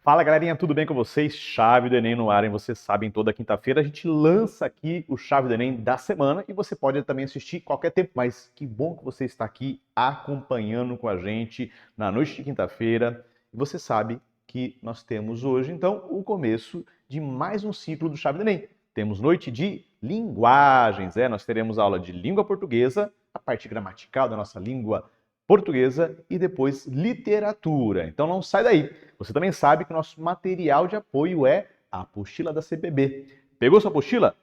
Fala galerinha, tudo bem com vocês? Chave do Enem no ar, hein? Vocês sabem, toda quinta-feira a gente lança aqui o Chave do Enem da semana e você pode também assistir qualquer tempo, mas que bom que você está aqui acompanhando com a gente na noite de quinta-feira. E você sabe que nós temos hoje, então, o começo de mais um ciclo do Chave do Enem. Temos noite de linguagens, nós teremos aula de língua portuguesa, a parte gramatical da nossa língua portuguesa e depois literatura. Então não sai daí. Você também sabe que o nosso material de apoio é a apostila da CPB. Pegou sua apostila?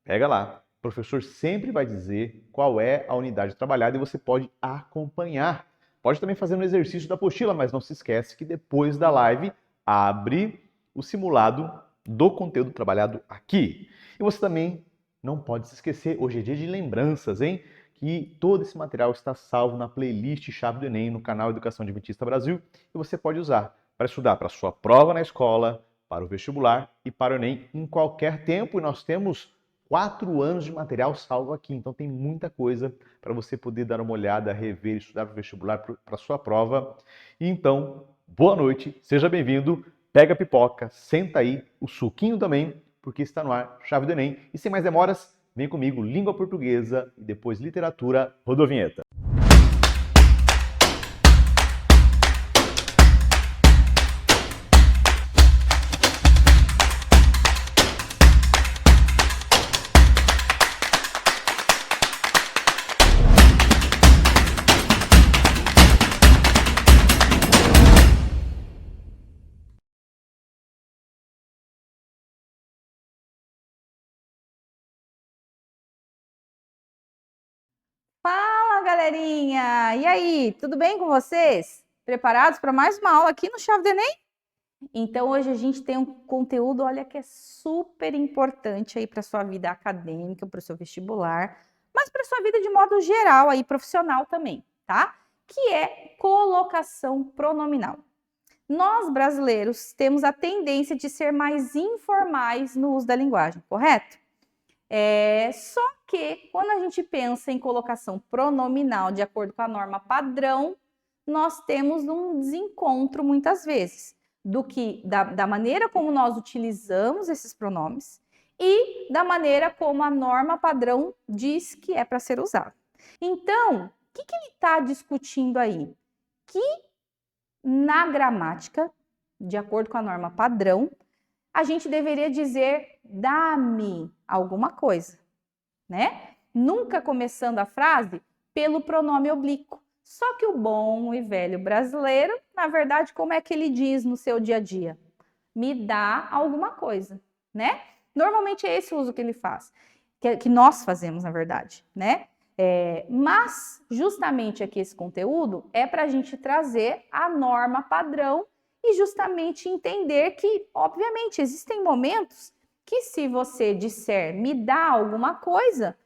Pega lá. O professor sempre vai dizer qual é a unidade trabalhada e você pode acompanhar. Pode também fazer um exercício da apostila, mas não se esquece que depois da live abre o simulado do conteúdo trabalhado aqui. E você também não pode se esquecer, hoje é dia de lembranças, hein? Que todo esse material está salvo na playlist Chave do Enem no canal Educação Adventista Brasil e você pode usar para estudar para a sua prova na escola, para o vestibular e para o Enem em qualquer tempo. E nós temos 4 anos de material salvo aqui, então tem muita coisa para você poder dar uma olhada, rever, estudar para o vestibular, para a sua prova. E então, boa noite, seja bem-vindo, pega a pipoca, senta aí, o suquinho também, porque está no ar Chave do Enem. E sem mais demoras, vem comigo, língua portuguesa e depois literatura, rodou a vinheta. Fala, galerinha! E aí, tudo bem com vocês? Preparados para mais uma aula aqui no Chave do Enem? Então, hoje a gente tem um conteúdo, olha, que é super importante aí para sua vida acadêmica, para o seu vestibular, mas para sua vida de modo geral aí, profissional também, tá? Que é colocação pronominal. Nós, brasileiros, temos a tendência de ser mais informais no uso da linguagem, correto? Só que quando a gente pensa em colocação pronominal de acordo com a norma padrão, nós temos um desencontro muitas vezes da maneira como nós utilizamos esses pronomes e da maneira como a norma padrão diz que é para ser usado. Então, o que ele está discutindo aí? Que na gramática, de acordo com a norma padrão, a gente deveria dizer dá-me alguma coisa, né? Nunca começando a frase pelo pronome oblíquo. Só que o bom e velho brasileiro, na verdade, como é que ele diz no seu dia a dia? Me dá alguma coisa, né? Normalmente é esse o uso que ele faz, que nós fazemos, na verdade, né? Mas, justamente aqui esse conteúdo é para a gente trazer a norma padrão e justamente entender que, obviamente, existem momentos que se você disser me dá alguma coisa,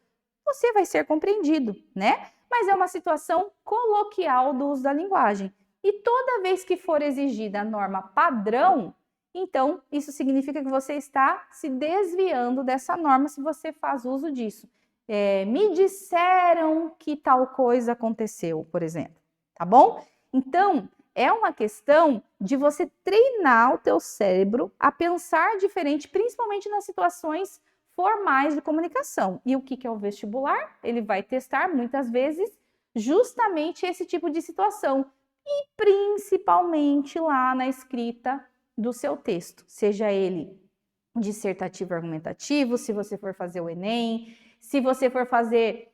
você vai ser compreendido, né? Mas é uma situação coloquial do uso da linguagem. E toda vez que for exigida a norma padrão, então isso significa que você está se desviando dessa norma se você faz uso disso. Me disseram que tal coisa aconteceu, por exemplo, tá bom? Então, é uma questão de você treinar o teu cérebro a pensar diferente, principalmente nas situações formais de comunicação. E o que é o vestibular? Ele vai testar, muitas vezes, justamente esse tipo de situação. E principalmente lá na escrita do seu texto, seja ele dissertativo argumentativo, se você for fazer o Enem, se você for fazer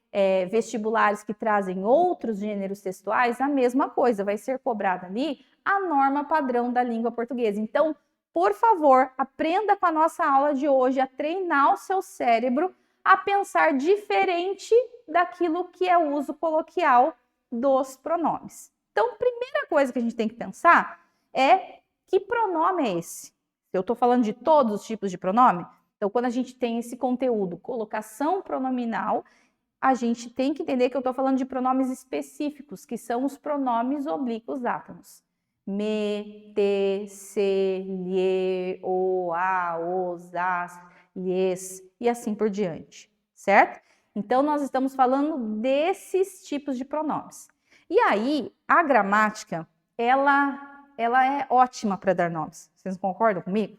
vestibulares que trazem outros gêneros textuais, a mesma coisa, vai ser cobrada ali a norma padrão da língua portuguesa. Então, por favor, aprenda com a nossa aula de hoje a treinar o seu cérebro a pensar diferente daquilo que é o uso coloquial dos pronomes. Então, a primeira coisa que a gente tem que pensar é que pronome é esse? Eu estou falando de todos os tipos de pronome? Então, quando a gente tem esse conteúdo, colocação pronominal, a gente tem que entender que eu estou falando de pronomes específicos, que são os pronomes oblíquos átonos. Me, te, se, lhe, o, a, os, as, lhes e assim por diante, certo? Então, nós estamos falando desses tipos de pronomes. E aí, a gramática, ela ela é ótima para dar nomes. Vocês concordam comigo?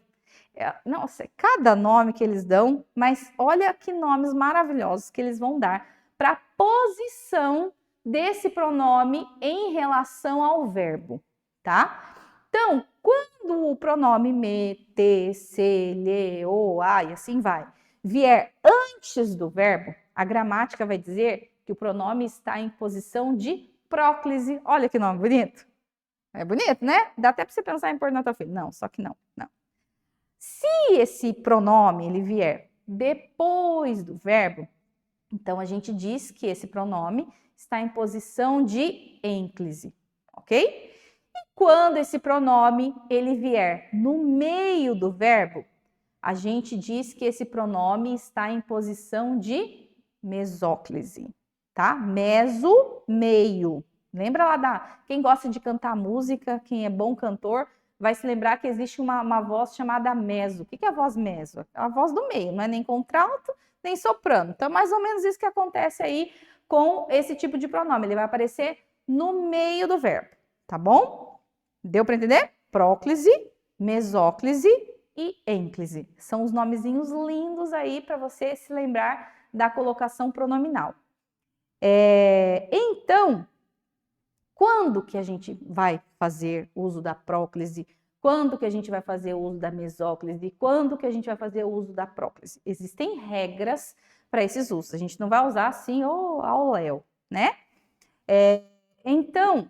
Nossa, cada nome que eles dão, mas olha que nomes maravilhosos que eles vão dar para a posição desse pronome em relação ao verbo, tá? Então, quando o pronome me, te, se, lhe, o, a e assim vai, vier antes do verbo, a gramática vai dizer que o pronome está em posição de próclise. Olha que nome bonito. É bonito, né? Dá até para você pensar em pôr na tua filha. Não, só que não. Se esse pronome ele vier depois do verbo, então a gente diz que esse pronome está em posição de ênclise, ok? E quando esse pronome ele vier no meio do verbo, a gente diz que esse pronome está em posição de mesóclise, tá? Meso, meio. Lembra lá quem gosta de cantar música, quem é bom cantor, vai se lembrar que existe uma voz chamada meso. O que é a voz meso? É a voz do meio, não é nem contralto, nem soprano. Então, mais ou menos isso que acontece aí com esse tipo de pronome. Ele vai aparecer no meio do verbo, tá bom? Deu para entender? Próclise, mesóclise e ênclise. São os nomezinhos lindos aí para você se lembrar da colocação pronominal. Então, quando que a gente vai fazer uso da próclise? Quando que a gente vai fazer uso da mesóclise? Quando que a gente vai fazer uso da próclise? Existem regras para esses usos. A gente não vai usar assim ao léu, né? Então,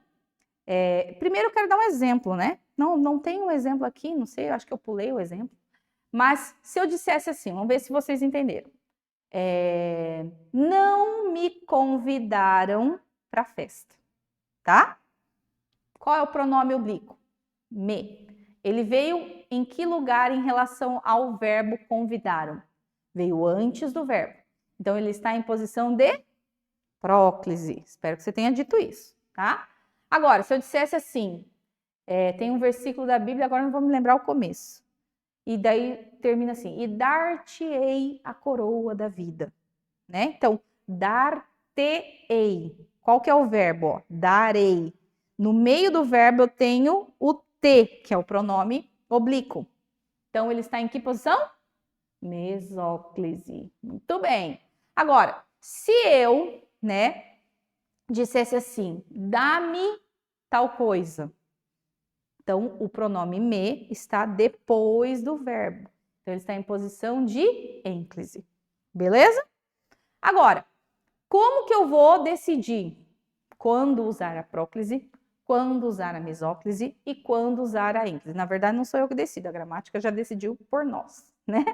primeiro eu quero dar um exemplo, né? Não tem um exemplo aqui, não sei, eu acho que eu pulei o exemplo. Mas se eu dissesse assim, vamos ver se vocês entenderam. Não me convidaram para a festa, tá? Qual é o pronome oblíquo? Me. Ele veio em que lugar em relação ao verbo convidaram? Veio antes do verbo. Então, ele está em posição de próclise. Espero que você tenha dito isso, tá? Agora, se eu dissesse assim, tem um versículo da Bíblia, agora não vou me lembrar o começo. E daí termina assim, e dar-te-ei a coroa da vida, né? Então, dar-te-ei. Qual que é o verbo? Ó, darei. No meio do verbo eu tenho o te, que é o pronome oblíquo. Então, ele está em que posição? Mesóclise. Muito bem. Agora, se eu, né, dissesse assim, dá-me tal coisa. Então, o pronome me está depois do verbo. Então, ele está em posição de ênclise. Beleza? Agora, como que eu vou decidir quando usar a próclise, quando usar a mesóclise e quando usar a ênclise? Na verdade, não sou eu que decido, a gramática já decidiu por nós, né?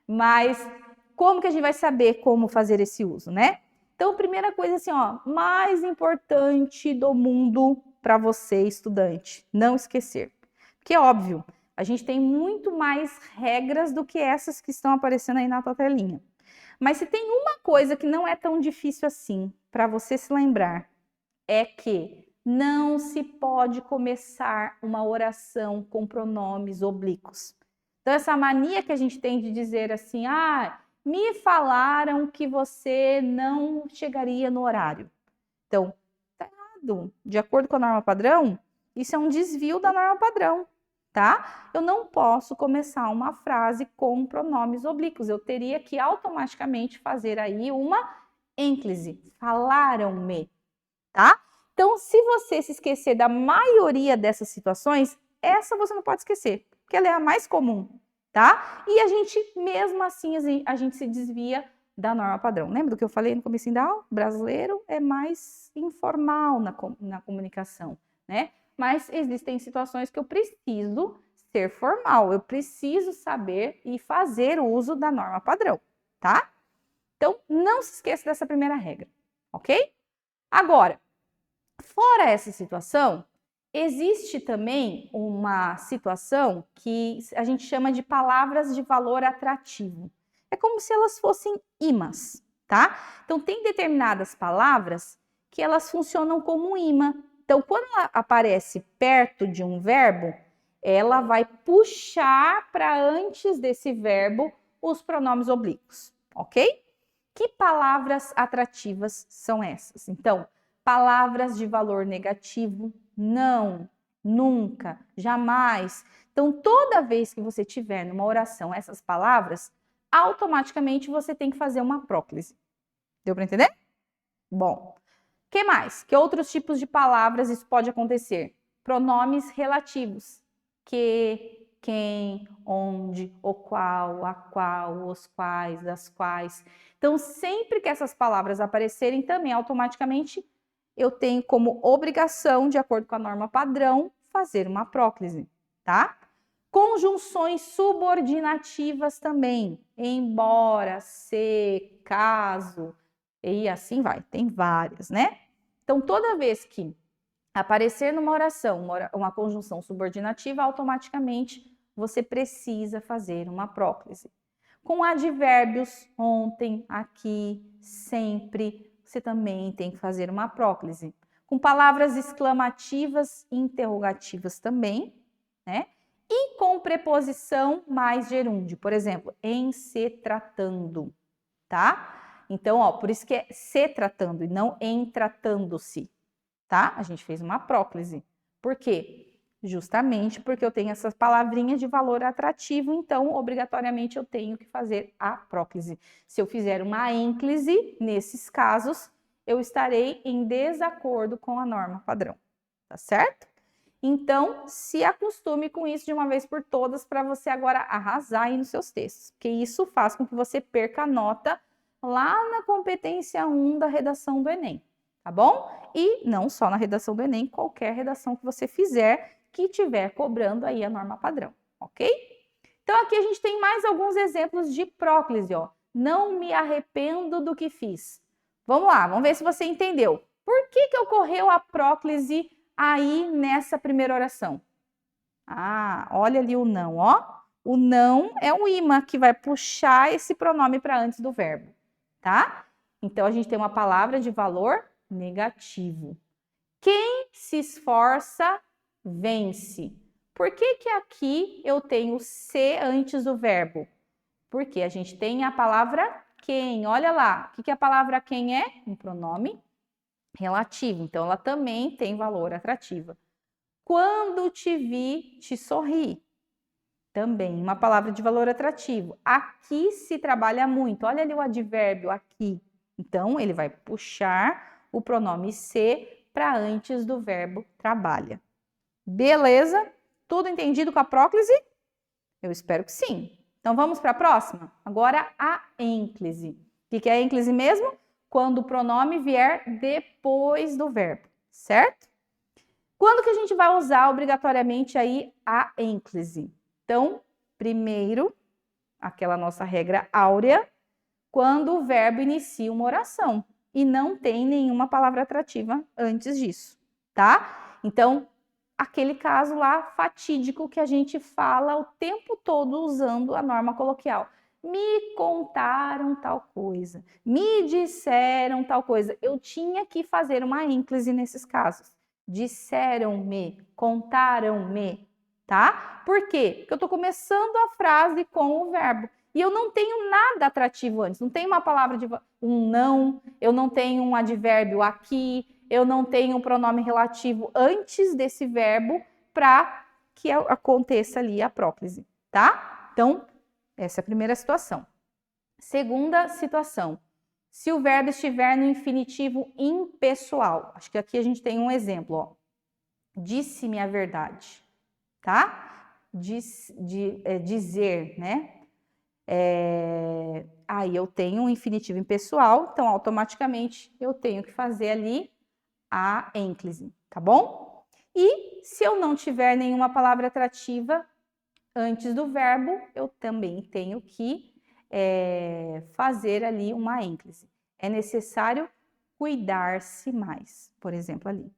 Mas como que a gente vai saber como fazer esse uso, né? Então, primeira coisa assim, ó, mais importante do mundo para você, estudante, não esquecer. Porque, óbvio, a gente tem muito mais regras do que essas que estão aparecendo aí na tua telinha. Mas se tem uma coisa que não é tão difícil assim para você se lembrar, é que não se pode começar uma oração com pronomes oblíquos. Então, essa mania que a gente tem de dizer assim, me falaram que você não chegaria no horário. Então, tá errado. De acordo com a norma padrão, isso é um desvio da norma padrão, tá? Eu não posso começar uma frase com pronomes oblíquos. Eu teria que automaticamente fazer aí uma ênclise. Falaram-me, tá? Então, se você se esquecer da maioria dessas situações, essa você não pode esquecer, porque ela é a mais comum, tá? E a gente, mesmo assim, a gente se desvia da norma padrão. Lembra do que eu falei no comecinho da aula? O brasileiro é mais informal na comunicação, né? Mas existem situações que eu preciso ser formal, eu preciso saber e fazer o uso da norma padrão, tá? Então, não se esqueça dessa primeira regra, ok? Agora, fora essa situação, existe também uma situação que a gente chama de palavras de valor atrativo. É como se elas fossem imãs, tá? Então, tem determinadas palavras que elas funcionam como um imã. Então, quando ela aparece perto de um verbo, ela vai puxar para antes desse verbo os pronomes oblíquos, ok? Que palavras atrativas são essas? Então, palavras de valor negativo, não. nunca, jamais. Então, toda vez que você tiver numa oração essas palavras, automaticamente você tem que fazer uma próclise. Deu para entender? Bom, que mais? Que outros tipos de palavras isso pode acontecer? Pronomes relativos. Que, quem, onde, o qual, a qual, os quais, das quais. Então, sempre que essas palavras aparecerem também, automaticamente, eu tenho como obrigação, de acordo com a norma padrão, fazer uma próclise, tá? Conjunções subordinativas também. Embora, se, caso, e assim vai. Tem várias, né? Então, toda vez que aparecer numa oração uma conjunção subordinativa, automaticamente você precisa fazer uma próclise. Com advérbios, ontem, aqui, sempre, você também tem que fazer uma próclise. Com palavras exclamativas e interrogativas também, né? E com preposição mais gerúndio, por exemplo, em se tratando, tá? Então, ó, por isso que é se tratando e não em tratando-se, tá? A gente fez uma próclise. Por quê? Justamente porque eu tenho essas palavrinhas de valor atrativo, então, obrigatoriamente, eu tenho que fazer a próclise. Se eu fizer uma ênclise, nesses casos, eu estarei em desacordo com a norma padrão, tá certo? Então, se acostume com isso de uma vez por todas para você agora arrasar aí nos seus textos, porque isso faz com que você perca a nota lá na competência 1 da redação do Enem, tá bom? E não só na redação do Enem, qualquer redação que você fizer que estiver cobrando aí a norma padrão, ok? Então, aqui a gente tem mais alguns exemplos de próclise, ó. Não me arrependo do que fiz. Vamos lá, vamos ver se você entendeu. Por que ocorreu a próclise aí nessa primeira oração? Ah, olha ali o não, ó. O não é o imã que vai puxar esse pronome para antes do verbo, tá? Então, a gente tem uma palavra de valor negativo. Quem se esforça, vence. Por que aqui eu tenho se antes do verbo? Porque a gente tem a palavra quem. Olha lá, o que a palavra quem é? Um pronome relativo. Então, ela também tem valor atrativo. Quando te vi, te sorri. Também uma palavra de valor atrativo. Aqui se trabalha muito. Olha ali o advérbio aqui. Então, ele vai puxar o pronome se para antes do verbo trabalha. Beleza? Tudo entendido com a próclise? Eu espero que sim. Então, vamos para a próxima? Agora, a ênclise. O que é a ênclise mesmo? Quando o pronome vier depois do verbo, certo? Quando que a gente vai usar obrigatoriamente aí a ênclise? Então, primeiro, aquela nossa regra áurea, quando o verbo inicia uma oração e não tem nenhuma palavra atrativa antes disso, tá? Então, aquele caso lá fatídico que a gente fala o tempo todo usando a norma coloquial. Me contaram tal coisa, me disseram tal coisa. Eu tinha que fazer uma ênclise nesses casos. Disseram-me, contaram-me, tá? Por quê? Porque eu estou começando a frase com o verbo. E eu não tenho nada atrativo antes. Não tenho uma palavra de um não, eu não tenho um advérbio aqui, eu não tenho um pronome relativo antes desse verbo para que aconteça ali a próclise, tá? Então, essa é a primeira situação. Segunda situação. Se o verbo estiver no infinitivo impessoal. Acho que aqui a gente tem um exemplo, ó. Disse-me a verdade, tá? Dizer, né? Aí eu tenho um infinitivo impessoal, então automaticamente eu tenho que fazer ali a ênclise, tá bom? E se eu não tiver nenhuma palavra atrativa antes do verbo, eu também tenho que fazer ali uma ênclise. É necessário cuidar-se mais, por exemplo, ali,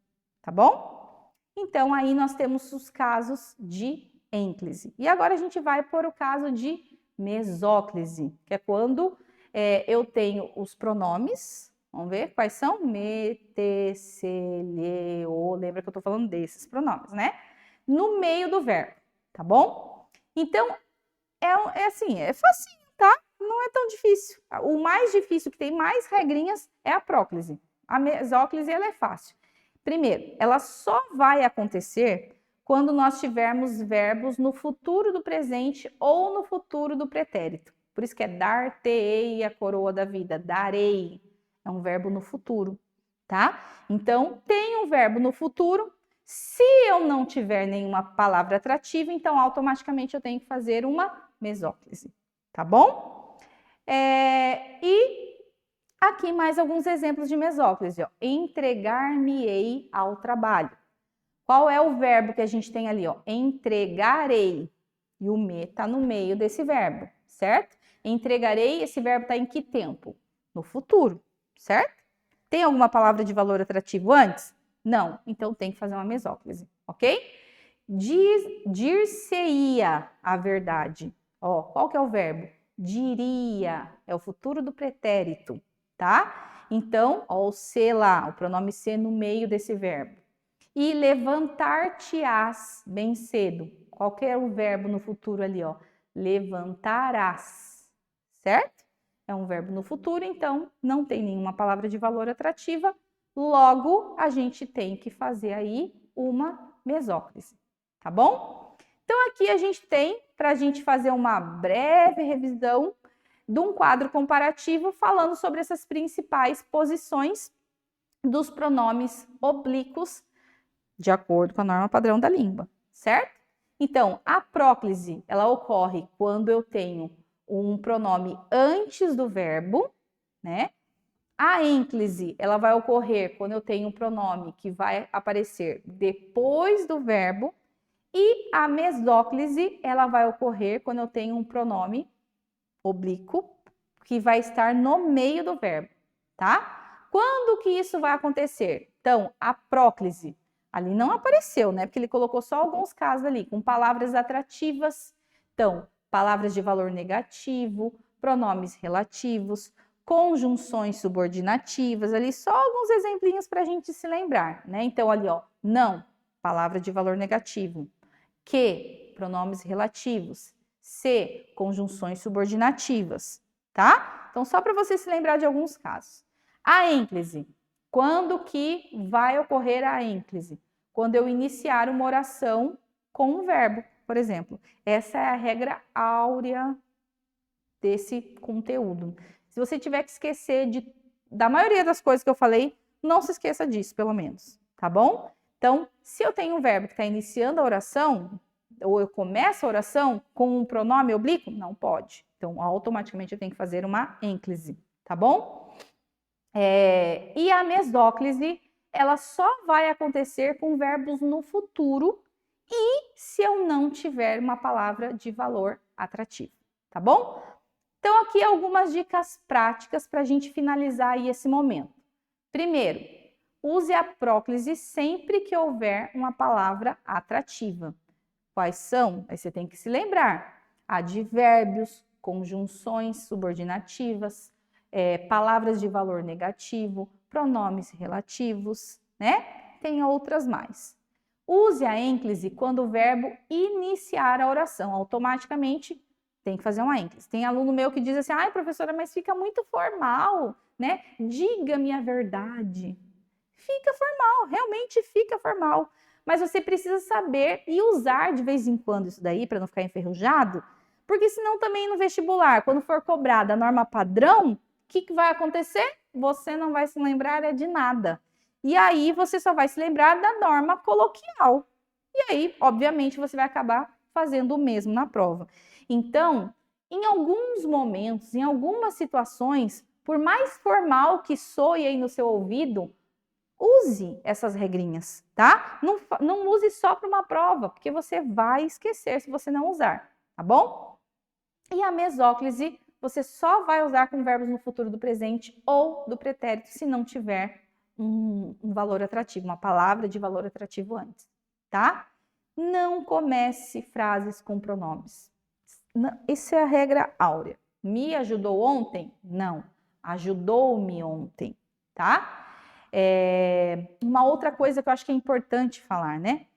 tá bom? Então, aí nós temos os casos de ênclise. E agora a gente vai por o caso de mesóclise, que é quando eu tenho os pronomes, vamos ver quais são? Me, te, se, lhe, o, lembra que eu tô falando desses pronomes, né? No meio do verbo, tá bom? Então, assim, é facinho, tá? Não é tão difícil. O mais difícil, que tem mais regrinhas, é a próclise. A mesóclise, ela é fácil. Primeiro, ela só vai acontecer quando nós tivermos verbos no futuro do presente ou no futuro do pretérito. Por isso que é dar-te-ei a coroa da vida, darei. É um verbo no futuro, tá? Então, tem um verbo no futuro. Se eu não tiver nenhuma palavra atrativa, então automaticamente eu tenho que fazer uma mesóclise, tá bom? E aqui mais alguns exemplos de mesóclise, ó. Entregar-me-ei ao trabalho. Qual é o verbo que a gente tem ali, ó? Entregarei. E o me está no meio desse verbo, certo? Entregarei, esse verbo está em que tempo? No futuro, certo? Tem alguma palavra de valor atrativo antes? Não, então tem que fazer uma mesóclise, ok? Dir-se-ia a verdade. Ó, qual que é o verbo? Diria, é o futuro do pretérito, tá? Então, ó, o se lá, o pronome se no meio desse verbo. E levantar-te-ás bem cedo. Qual que é o verbo no futuro ali, ó? Levantarás, certo? É um verbo no futuro, então não tem nenhuma palavra de valor atrativa. Logo, a gente tem que fazer aí uma mesóclise, tá bom? Então, aqui a gente tem, para a gente fazer uma breve revisão de um quadro comparativo falando sobre essas principais posições dos pronomes oblíquos de acordo com a norma padrão da língua, certo? Então, a próclise, ela ocorre quando eu tenho um pronome antes do verbo, né? A ênclise, ela vai ocorrer quando eu tenho um pronome que vai aparecer depois do verbo. E a mesóclise, ela vai ocorrer quando eu tenho um pronome oblíquo que vai estar no meio do verbo, tá? Quando que isso vai acontecer? Então, a próclise, ali não apareceu, né? Porque ele colocou só alguns casos ali, com palavras atrativas. Então, palavras de valor negativo, pronomes relativos, conjunções subordinativas, ali só alguns exemplinhos para a gente se lembrar, né? Então, ali, ó, não, palavra de valor negativo. Que, pronomes relativos. Se, conjunções subordinativas, tá? Então, só para você se lembrar de alguns casos. A ênclise. Quando que vai ocorrer a ênclise? Quando eu iniciar uma oração com um verbo, por exemplo. Essa é a regra áurea desse conteúdo. Se você tiver que esquecer da maioria das coisas que eu falei, não se esqueça disso, pelo menos, tá bom? Então, se eu tenho um verbo que está iniciando a oração, ou eu começo a oração com um pronome oblíquo, não pode. Então, automaticamente eu tenho que fazer uma ênclise, tá bom? E a mesóclise, ela só vai acontecer com verbos no futuro e se eu não tiver uma palavra de valor atrativo, tá bom? Então, aqui algumas dicas práticas para a gente finalizar aí esse momento. Primeiro, use a próclise sempre que houver uma palavra atrativa. Quais são? Aí você tem que se lembrar. Advérbios, conjunções subordinativas, palavras de valor negativo, pronomes relativos, né? Tem outras mais. Use a ênclise quando o verbo iniciar a oração. Automaticamente tem que fazer uma ênclise. Tem aluno meu que diz assim, ai, professora, mas fica muito formal, né? Diga-me a verdade. Fica formal, realmente fica formal. Mas você precisa saber e usar de vez em quando isso daí, para não ficar enferrujado, porque senão também no vestibular, quando for cobrada a norma padrão, o que vai acontecer? Você não vai se lembrar de nada. E aí você só vai se lembrar da norma coloquial. E aí, obviamente, você vai acabar fazendo o mesmo na prova. Então, em alguns momentos, em algumas situações, por mais formal que soe aí no seu ouvido, use essas regrinhas, tá? Não use só para uma prova, porque você vai esquecer se você não usar, tá bom? E a mesóclise, você só vai usar com verbos no futuro do presente ou do pretérito, se não tiver um valor atrativo, uma palavra de valor atrativo antes, tá? Não comece frases com pronomes. Isso é a regra áurea. Me ajudou ontem? Não. Ajudou-me ontem, tá? Uma outra coisa que eu acho que é importante falar, né?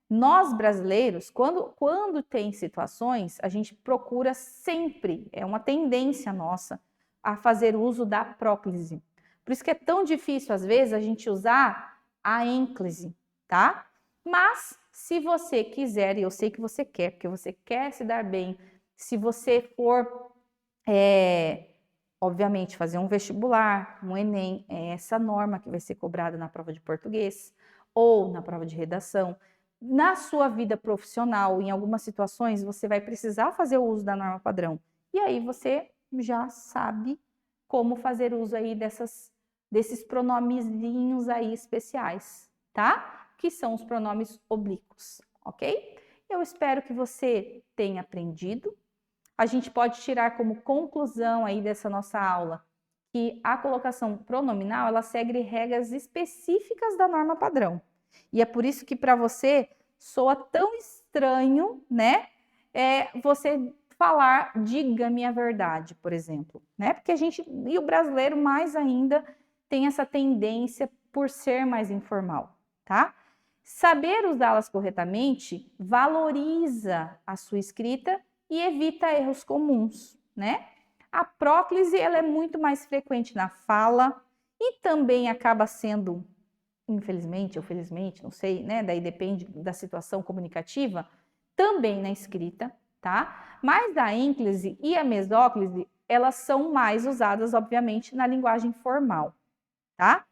Nós brasileiros, quando tem situações, a gente procura sempre, é uma tendência nossa, a fazer uso da próclise. Por isso que é tão difícil, às vezes, a gente usar a ênclise, tá? Mas, Se você quiser, e eu sei que você quer, porque você quer se dar bem, se você for, obviamente, fazer um vestibular, um Enem, é essa norma que vai ser cobrada na prova de português ou na prova de redação. Na sua vida profissional, em algumas situações, você vai precisar fazer o uso da norma padrão. E aí você já sabe como fazer uso aí desses pronomezinhos aí especiais, tá? Que são os pronomes oblíquos, ok? Eu espero que você tenha aprendido. A gente pode tirar como conclusão aí dessa nossa aula que a colocação pronominal, ela segue regras específicas da norma padrão. E é por isso que para você soa tão estranho, né? Você falar diga-me a verdade, por exemplo, né? Porque e o brasileiro mais ainda tem essa tendência por ser mais informal, tá? Saber usá-las corretamente valoriza a sua escrita e evita erros comuns, né? A próclise, ela é muito mais frequente na fala e também acaba sendo, infelizmente ou felizmente, não sei, né? Daí depende da situação comunicativa, também na escrita, tá? Mas a ênclise e a mesóclise, elas são mais usadas, obviamente, na linguagem formal, tá?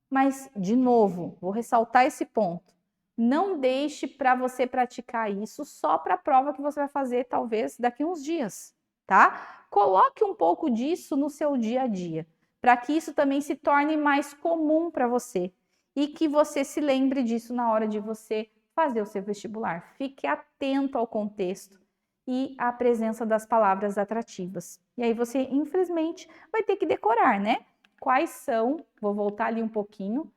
Mas, de novo, vou ressaltar esse ponto. Não deixe para você praticar isso só para a prova que você vai fazer, talvez, daqui uns dias, tá? Coloque um pouco disso no seu dia a dia, para que isso também se torne mais comum para você e que você se lembre disso na hora de você fazer o seu vestibular. Fique atento ao contexto e à presença das palavras atrativas. E aí você, infelizmente, vai ter que decorar, né? Quais são, vou voltar ali um pouquinho,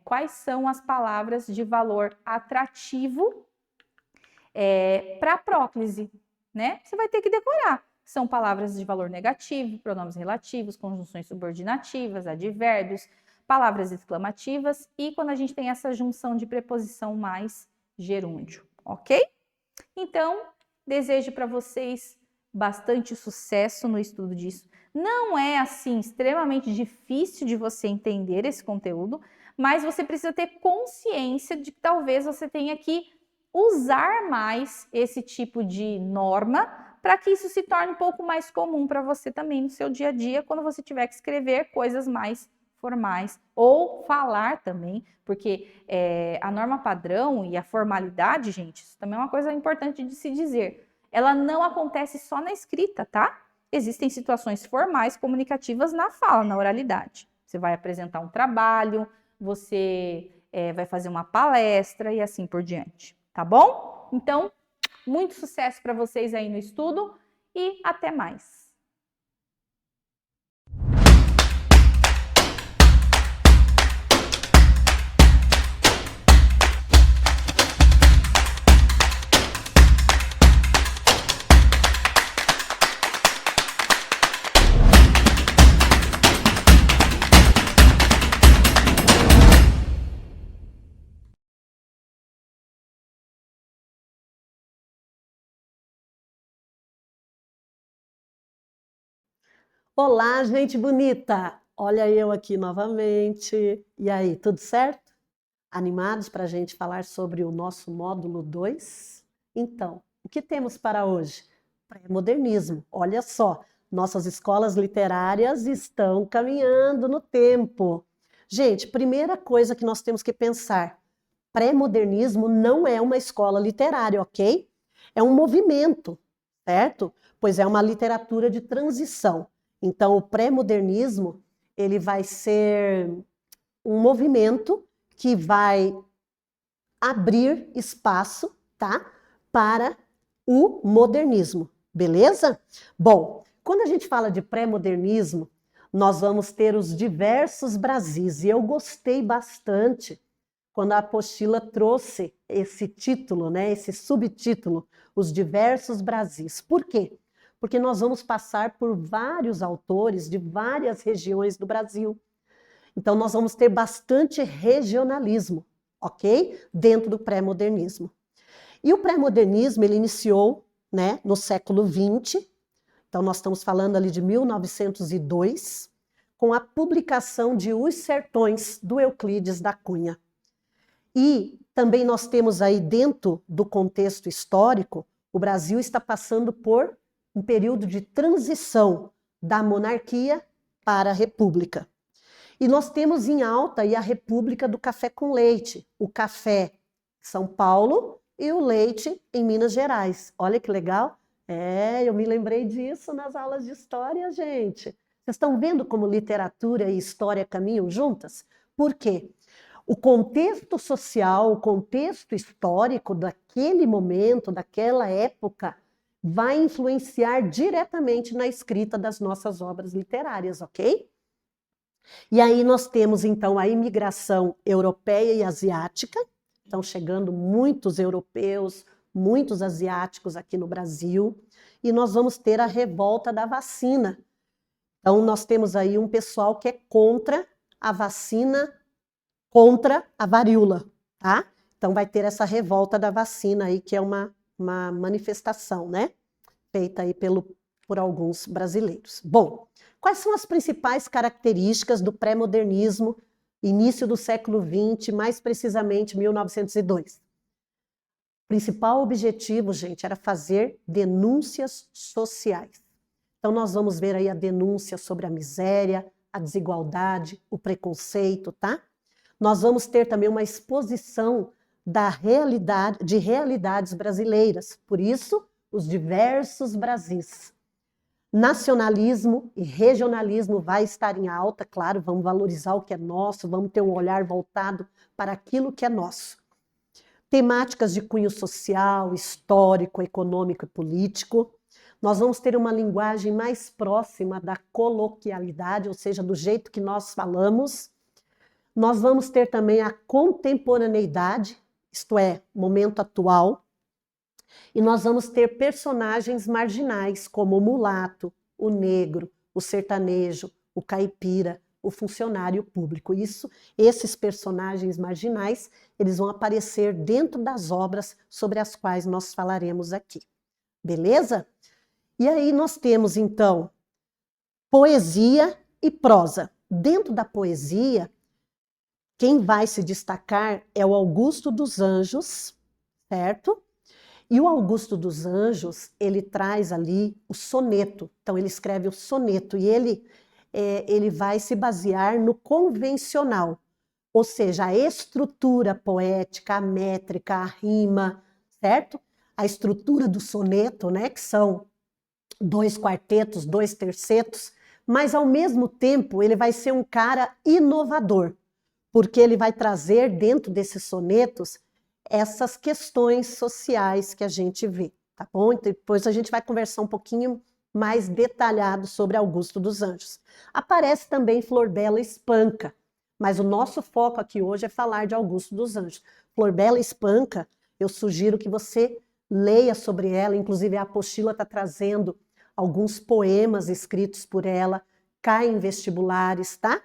quais são as palavras de valor atrativo para a próclise, né? Você vai ter que decorar. São palavras de valor negativo, pronomes relativos, conjunções subordinativas, advérbios, palavras exclamativas e quando a gente tem essa junção de preposição mais gerúndio, ok? Então, desejo para vocês bastante sucesso no estudo disso. Não é, assim, extremamente difícil de você entender esse conteúdo, mas você precisa ter consciência de que talvez você tenha que usar mais esse tipo de norma para que isso se torne um pouco mais comum para você também no seu dia a dia, quando você tiver que escrever coisas mais formais ou falar também, porque a norma padrão e a formalidade, gente, isso também é uma coisa importante de se dizer. Ela não acontece só na escrita, tá? Existem situações formais comunicativas na fala, na oralidade. Você vai apresentar um trabalho, você vai fazer uma palestra e assim por diante, tá bom? Então, muito sucesso para vocês aí no estudo e até mais! Olá, gente bonita! Olha eu aqui novamente. E aí, tudo certo? Animados para a gente falar sobre o nosso módulo 2? Então, o que temos para hoje? Pré-modernismo. Olha só, nossas escolas literárias estão caminhando no tempo. Gente, primeira coisa que nós temos que pensar: pré-modernismo não é uma escola literária, ok? É um movimento, certo? Pois é uma literatura de transição. Então, o pré-modernismo, ele vai ser um movimento que vai abrir espaço, tá, para o modernismo, beleza? Bom, quando a gente fala de pré-modernismo, nós vamos ter os diversos Brasis, e eu gostei bastante quando a apostila trouxe esse título, né, esse subtítulo, os diversos Brasis. Por quê? Porque nós vamos passar por vários autores de várias regiões do Brasil. Então, nós vamos ter bastante regionalismo, ok? Dentro do pré-modernismo. E o pré-modernismo, ele iniciou, né, no século XX, então nós estamos falando ali de 1902, com a publicação de Os Sertões, do Euclides da Cunha. E Também nós temos aí dentro do contexto histórico, o Brasil está passando por um período de transição da monarquia para a república. E nós temos em alta aí a República do Café com Leite, o café em São Paulo e o leite em Minas Gerais. Olha que legal. Eu me lembrei disso nas aulas de história, gente. Vocês estão vendo como literatura e história caminham juntas? Por quê? O contexto social, o contexto histórico daquele momento, daquela época, vai influenciar diretamente na escrita das nossas obras literárias, ok? E aí nós temos, então, a imigração europeia e asiática. Estão chegando muitos europeus, muitos asiáticos aqui no Brasil. E nós vamos ter a revolta da vacina. Então, nós temos aí um pessoal que é contra a vacina, contra a varíola, tá? Então, vai ter essa revolta da vacina aí, que é uma manifestação, né? Feita aí por alguns brasileiros. Bom, quais são as principais características do pré-modernismo, início do século XX, mais precisamente 1902? O principal objetivo, gente, era fazer denúncias sociais. Então, nós vamos ver aí a denúncia sobre a miséria, a desigualdade, o preconceito, tá? Nós vamos ter também uma exposição de realidades brasileiras, por isso, os diversos Brasis. Nacionalismo e regionalismo vai estar em alta, claro, vamos valorizar o que é nosso, vamos ter um olhar voltado para aquilo que é nosso. Temáticas de cunho social, histórico, econômico e político. Nós vamos ter uma linguagem mais próxima da coloquialidade, ou seja, do jeito que nós falamos. Nós vamos ter também a contemporaneidade, isto é, momento atual. E nós vamos ter personagens marginais, como o mulato, o negro, o sertanejo, o caipira, o funcionário público. Esses personagens marginais, eles vão aparecer dentro das obras sobre as quais nós falaremos aqui. Beleza? E aí nós temos, então, poesia e prosa. Dentro da poesia, quem vai se destacar é o Augusto dos Anjos, certo? E o Augusto dos Anjos, ele traz ali o soneto. Então, ele escreve o soneto e ele vai se basear no convencional, ou seja, a estrutura poética, a métrica, a rima, certo? A estrutura do soneto, né, que são 2 quartetos, 2 tercetos, mas ao mesmo tempo ele vai ser um cara inovador, porque ele vai trazer dentro desses sonetos essas questões sociais que a gente vê, tá bom? Então, depois a gente vai conversar um pouquinho mais detalhado sobre Augusto dos Anjos. Aparece também Florbela Espanca, mas o nosso foco aqui hoje é falar de Augusto dos Anjos. Florbela Espanca, eu sugiro que você leia sobre ela, inclusive a apostila está trazendo alguns poemas escritos por ela, cai em vestibulares, tá?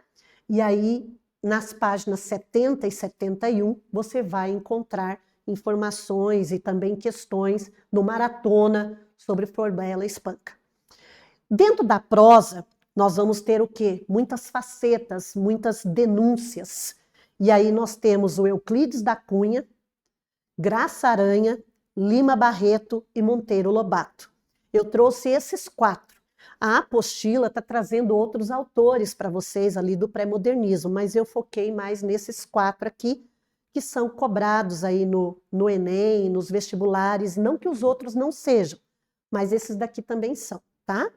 E aí, nas páginas 70 e 71, você vai encontrar informações e também questões no Maratona sobre Florbela Espanca. Dentro da prosa, nós vamos ter o quê? Muitas facetas, muitas denúncias. E aí nós temos o Euclides da Cunha, Graça Aranha, Lima Barreto e Monteiro Lobato. Eu trouxe esses 4. A apostila está trazendo outros autores para vocês ali do pré-modernismo, mas eu foquei mais nesses 4 aqui, que são cobrados aí no Enem, nos vestibulares, não que os outros não sejam, mas esses daqui também são, tá?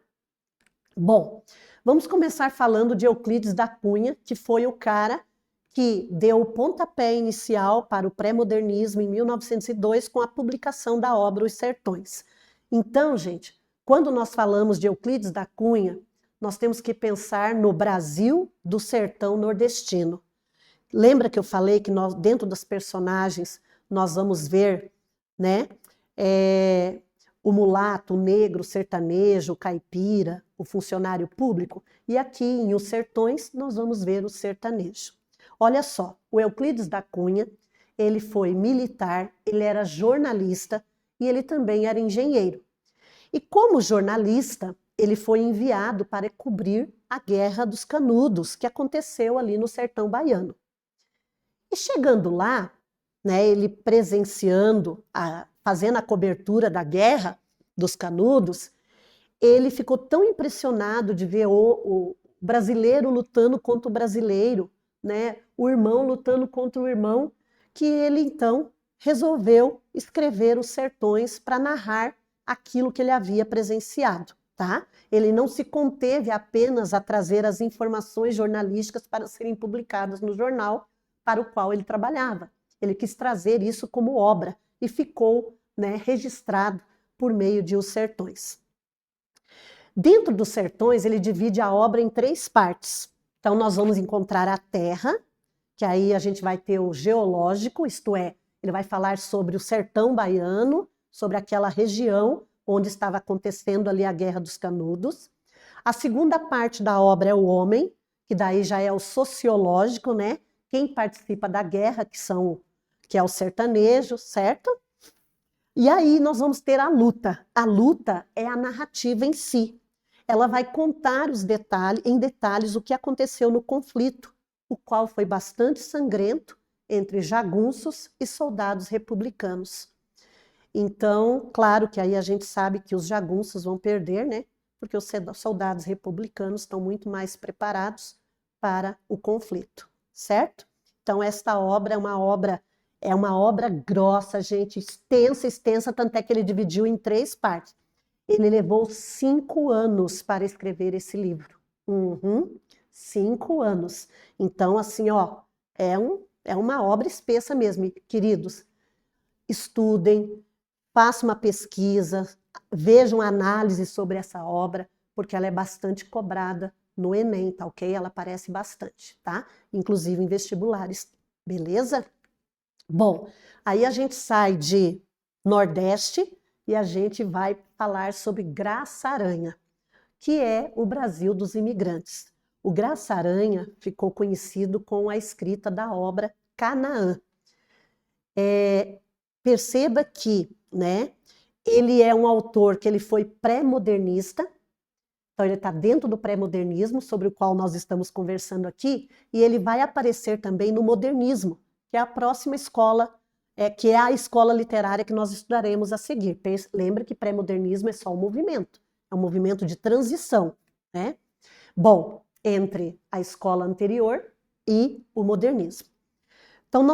Bom, vamos começar falando de Euclides da Cunha, que foi o cara que deu o pontapé inicial para o pré-modernismo em 1902 com a publicação da obra Os Sertões. Então, gente, quando nós falamos de Euclides da Cunha, nós temos que pensar no Brasil do sertão nordestino. Lembra que eu falei que nós, dentro das personagens, nós vamos ver, né, o mulato, o negro, o sertanejo, o caipira, o funcionário público? E aqui, em Os Sertões, nós vamos ver o sertanejo. Olha só, o Euclides da Cunha, ele foi militar, ele era jornalista e ele também era engenheiro. E como jornalista, ele foi enviado para cobrir a Guerra dos Canudos, que aconteceu ali no sertão baiano. E chegando lá, né, ele presenciando, fazendo a cobertura da Guerra dos Canudos, ele ficou tão impressionado de ver o brasileiro lutando contra o brasileiro, né, o irmão lutando contra o irmão, que ele então resolveu escrever Os Sertões para narrar aquilo que ele havia presenciado, tá? Ele não se conteve apenas a trazer as informações jornalísticas para serem publicadas no jornal para o qual ele trabalhava. Ele quis trazer isso como obra e ficou, né, registrado por meio de Os Sertões. Dentro dos Sertões, ele divide a obra em 3 partes. Então, nós vamos encontrar a terra, que aí a gente vai ter o geológico, isto é, ele vai falar sobre o sertão baiano, sobre aquela região onde estava acontecendo ali a Guerra dos Canudos. A segunda parte da obra é o homem, que daí já é o sociológico, né? Quem participa da guerra, que é o sertanejo, certo? E aí nós vamos ter a luta. A luta é a narrativa em si. Ela vai contar em detalhes o que aconteceu no conflito, o qual foi bastante sangrento entre jagunços e soldados republicanos. Então, claro que aí a gente sabe que os jagunços vão perder, né? Porque os soldados republicanos estão muito mais preparados para o conflito, certo? Então, esta obra é uma obra grossa, gente, extensa, tanto é que ele dividiu em 3 partes. Ele levou 5 anos para escrever esse livro. 5 anos. Então, assim, ó, é uma obra espessa mesmo, queridos. Estudem, façam uma pesquisa, vejam análise sobre essa obra, porque ela é bastante cobrada no Enem, tá ok? Ela aparece bastante, tá? Inclusive em vestibulares, beleza? Bom, aí a gente sai de Nordeste e a gente vai falar sobre Graça Aranha, que é o Brasil dos imigrantes. O Graça Aranha ficou conhecido com a escrita da obra Canaã. Perceba que, né, ele é um autor que ele foi pré-modernista, então ele está dentro do pré-modernismo, sobre o qual nós estamos conversando aqui, e ele vai aparecer também no modernismo, que é a próxima escola, que é a escola literária que nós estudaremos a seguir. Lembra que pré-modernismo é só um movimento, é um movimento de transição, né? Bom, entre a escola anterior e o modernismo. Então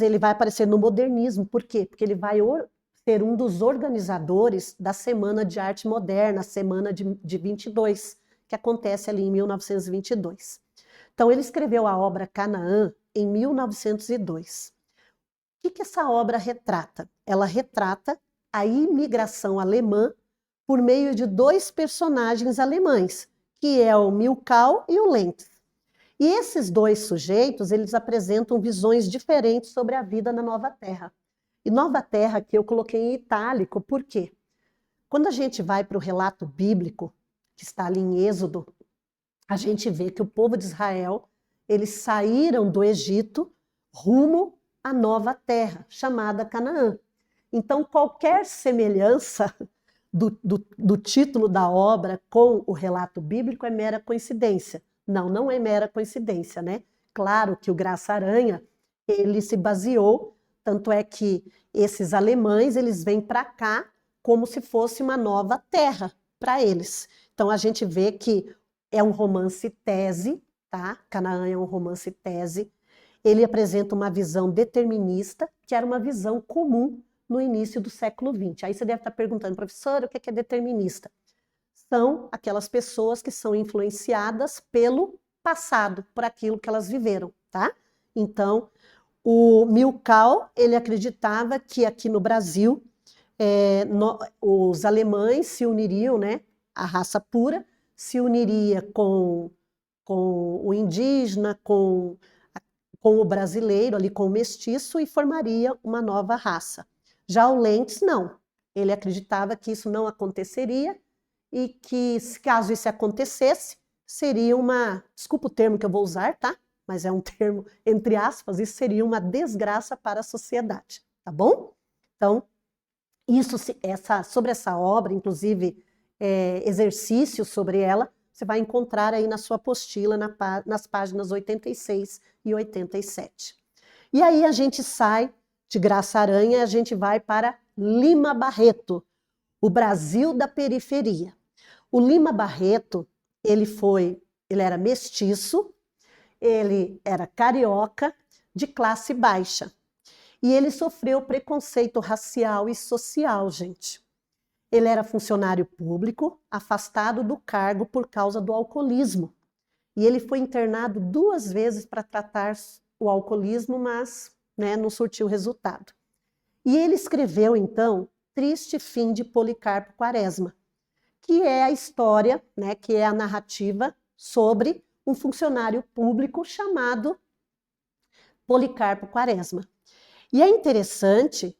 ele vai aparecer no modernismo, por quê? Porque ele vai ser um dos organizadores da Semana de Arte Moderna, a Semana de 22, que acontece ali em 1922. Então ele escreveu a obra Canaã em 1902. O que essa obra retrata? Ela retrata a imigração alemã por meio de 2 personagens alemães, que é o Milkau e o Lentz. E esses 2 sujeitos, eles apresentam visões diferentes sobre a vida na Nova Terra. E Nova Terra que eu coloquei em itálico, por quê? Quando a gente vai para o relato bíblico, que está ali em Êxodo, a gente vê que o povo de Israel, eles saíram do Egito rumo à Nova Terra, chamada Canaã. Então, qualquer semelhança do título da obra com o relato bíblico é mera coincidência. Não é mera coincidência, né? Claro que o Graça Aranha, ele se baseou, tanto é que esses alemães, eles vêm para cá como se fosse uma nova terra para eles. Então a gente vê que é um romance tese, tá? Canaã é um romance tese. Ele apresenta uma visão determinista, que era uma visão comum no início do século XX. Aí você deve estar perguntando, professora, o que é determinista? São aquelas pessoas que são influenciadas pelo passado, por aquilo que elas viveram, tá? Então, o Milkau, ele acreditava que aqui no Brasil os alemães se uniriam, né? A raça pura se uniria com o indígena, com o brasileiro, ali com o mestiço, e formaria uma nova raça. Já o Lentz, não. Ele acreditava que isso não aconteceria, e que, caso isso acontecesse, seria desculpa o termo que eu vou usar, tá? Mas é um termo entre aspas, isso seria uma desgraça para a sociedade, tá bom? Então, sobre essa obra, inclusive exercícios sobre ela, você vai encontrar aí na sua apostila, nas páginas 86 e 87. E aí a gente sai de Graça Aranha, a gente vai para Lima Barreto, o Brasil da periferia. O Lima Barreto, ele era mestiço, ele era carioca, de classe baixa. E ele sofreu preconceito racial e social, gente. Ele era funcionário público, afastado do cargo por causa do alcoolismo. E ele foi internado 2 vezes para tratar o alcoolismo, mas não surtiu resultado. E ele escreveu, então, Triste Fim de Policarpo Quaresma, que é a história, que é a narrativa sobre um funcionário público chamado Policarpo Quaresma. E é interessante,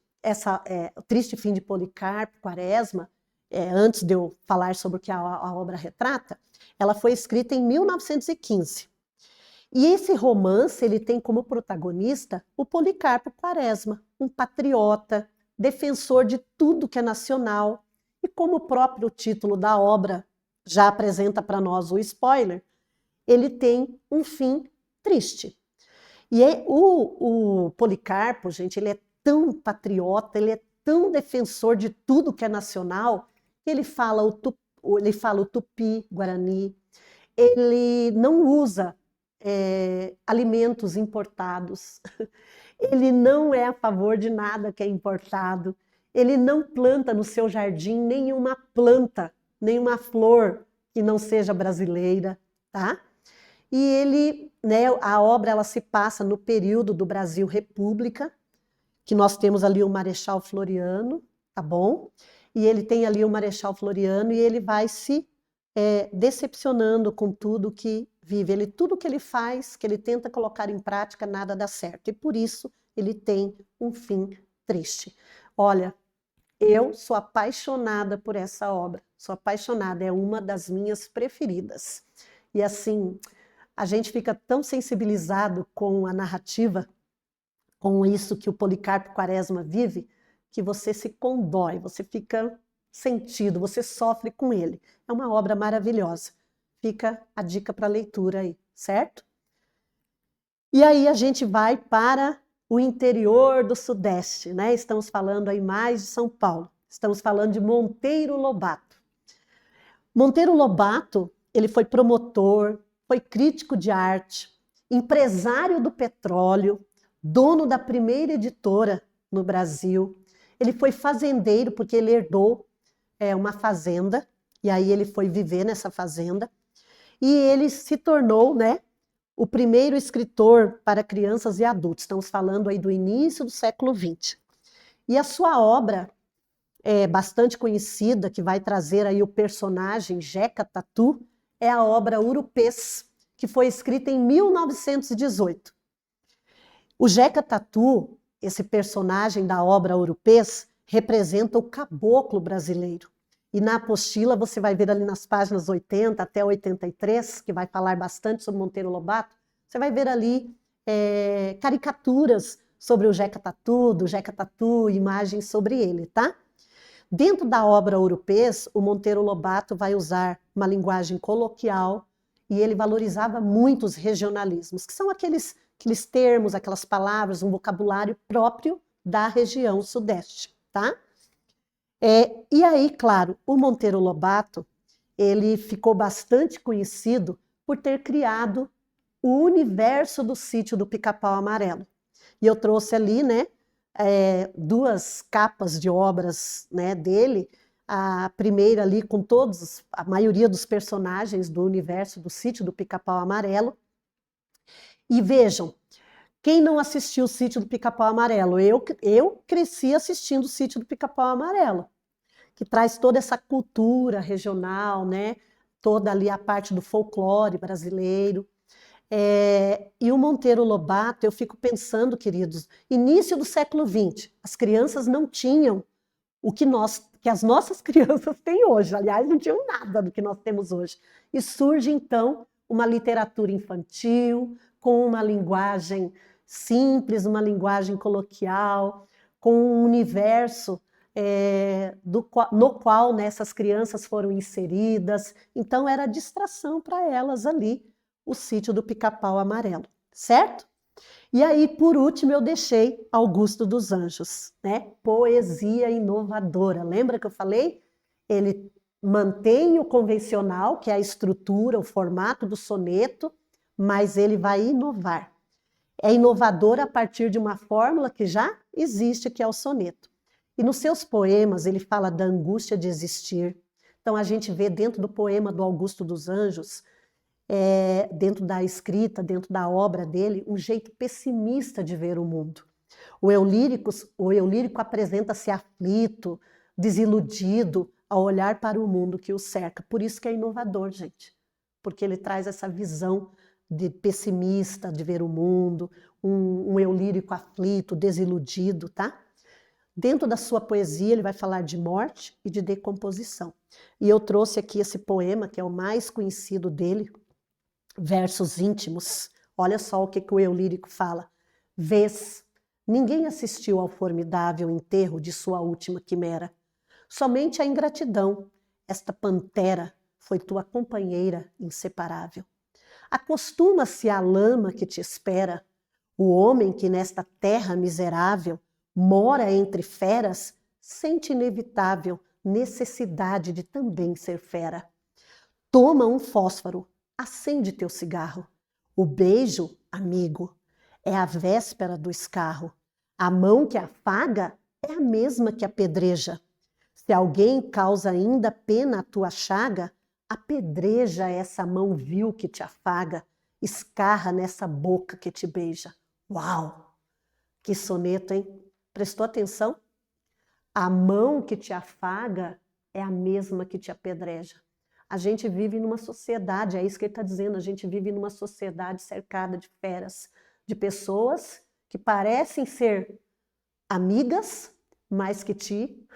o Triste Fim de Policarpo Quaresma, antes de eu falar sobre o que a obra retrata, ela foi escrita em 1915. E esse romance, ele tem como protagonista o Policarpo Quaresma, um patriota, defensor de tudo que é nacional. E como o próprio título da obra já apresenta para nós o spoiler, ele tem um fim triste. E o Policarpo, gente, ele é tão patriota, ele é tão defensor de tudo que é nacional, que ele fala o tupi, guarani, ele não usa alimentos importados, ele não é a favor de nada que é importado, ele não planta no seu jardim nenhuma planta, nenhuma flor que não seja brasileira, tá? E ele, a obra ela se passa no período do Brasil República, que nós temos ali o Marechal Floriano, tá bom? E ele tem ali o Marechal Floriano e ele vai se decepcionando com tudo que vive. Tudo que ele faz, que ele tenta colocar em prática, nada dá certo. E por isso ele tem um fim triste. Olha, eu sou apaixonada por essa obra. Sou apaixonada, é uma das minhas preferidas. E assim, a gente fica tão sensibilizado com a narrativa, com isso que o Policarpo Quaresma vive, que você se condói, você fica sentido, você sofre com ele. É uma obra maravilhosa. Fica a dica para leitura aí, certo? E aí a gente vai para o interior do Sudeste, né? Estamos falando aí mais de São Paulo. Estamos falando de Monteiro Lobato. Monteiro Lobato, ele foi promotor, foi crítico de arte, empresário do petróleo, dono da primeira editora no Brasil. Ele foi fazendeiro porque ele herdou uma fazenda, e aí ele foi viver nessa fazenda. E ele se tornou, o primeiro escritor para crianças e adultos. Estamos falando aí do início do século XX. E a sua obra é bastante conhecida, que vai trazer aí o personagem Jeca Tatu, é a obra Urupês, que foi escrita em 1918. O Jeca Tatu, esse personagem da obra Urupês, representa o caboclo brasileiro. E na apostila você vai ver ali nas páginas 80 até 83, que vai falar bastante sobre Monteiro Lobato, você vai ver ali caricaturas sobre o Jeca Tatu, do Jeca Tatu, imagens sobre ele, tá? Dentro da obra Urupês, o Monteiro Lobato vai usar uma linguagem coloquial e ele valorizava muito os regionalismos, que são aqueles termos, aquelas palavras, um vocabulário próprio da região sudeste, tá? E aí, claro, o Monteiro Lobato, ele ficou bastante conhecido por ter criado o universo do Sítio do Pica-Pau Amarelo. E eu trouxe ali, 2 capas de obras, dele, a primeira ali com a maioria dos personagens do universo do Sítio do Pica-Pau Amarelo. E vejam, quem não assistiu o Sítio do Pica-Pau Amarelo? Eu cresci assistindo o Sítio do Pica-Pau Amarelo, que traz toda essa cultura regional, toda ali a parte do folclore brasileiro. E o Monteiro Lobato, eu fico pensando, queridos, início do século XX, as crianças não tinham o que as nossas crianças têm hoje. Aliás, não tinham nada do que nós temos hoje. E surge, então, uma literatura infantil, com uma linguagem simples, uma linguagem coloquial, com um universo no qual essas crianças foram inseridas. Então, era distração para elas ali, o Sítio do Pica-Pau Amarelo, certo? E aí, por último, eu deixei Augusto dos Anjos, né? Poesia inovadora. Lembra que eu falei? Ele mantém o convencional, que é a estrutura, o formato do soneto, mas ele vai inovar. É inovador a partir de uma fórmula que já existe, que é o soneto. E nos seus poemas ele fala da angústia de existir. Então a gente vê dentro do poema do Augusto dos Anjos, dentro da escrita, dentro da obra dele, um jeito pessimista de ver o mundo. O eu lírico apresenta-se aflito, desiludido, ao olhar para o mundo que o cerca. Por isso que é inovador, gente. Porque ele traz essa visão de pessimista de ver o mundo, um eu lírico aflito, desiludido, tá? Dentro da sua poesia ele vai falar de morte e de decomposição. E eu trouxe aqui esse poema, que é o mais conhecido dele, Versos Íntimos. Olha só o que o eu lírico fala. Vês, ninguém assistiu ao formidável enterro de sua última quimera. Somente a ingratidão, esta pantera, foi tua companheira inseparável. Acostuma-se à lama que te espera. O homem que nesta terra miserável mora entre feras, sente inevitável necessidade de também ser fera. Toma um fósforo, acende teu cigarro. O beijo, amigo, é a véspera do escarro. A mão que afaga é a mesma que apedreja. Se alguém causa ainda pena à tua chaga, apedreja essa mão vil que te afaga, escarra nessa boca que te beija. Uau! Que soneto, hein? Prestou atenção? A mão que te afaga é a mesma que te apedreja. A gente vive numa sociedade, é isso que ele está dizendo, a gente vive numa sociedade cercada de feras, de pessoas que parecem ser amigas, mas que te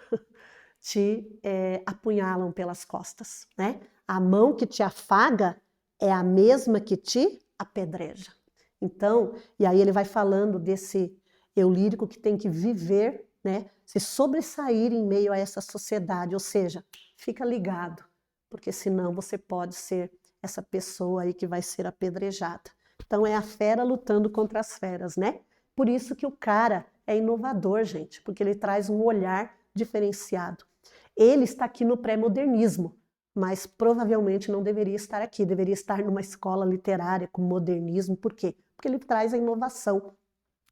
apunhalam pelas costas, né? A mão que te afaga é a mesma que te apedreja. Então, e aí ele vai falando desse eu lírico que tem que viver, né? Se sobressair em meio a essa sociedade, ou seja, fica ligado, porque senão você pode ser essa pessoa aí que vai ser apedrejada. Então é a fera lutando contra as feras, né? Por isso que o cara é inovador, gente, porque ele traz um olhar diferenciado. Ele está aqui no pré-modernismo, mas provavelmente não deveria estar aqui, deveria estar numa escola literária com modernismo. Por quê? Porque ele traz a inovação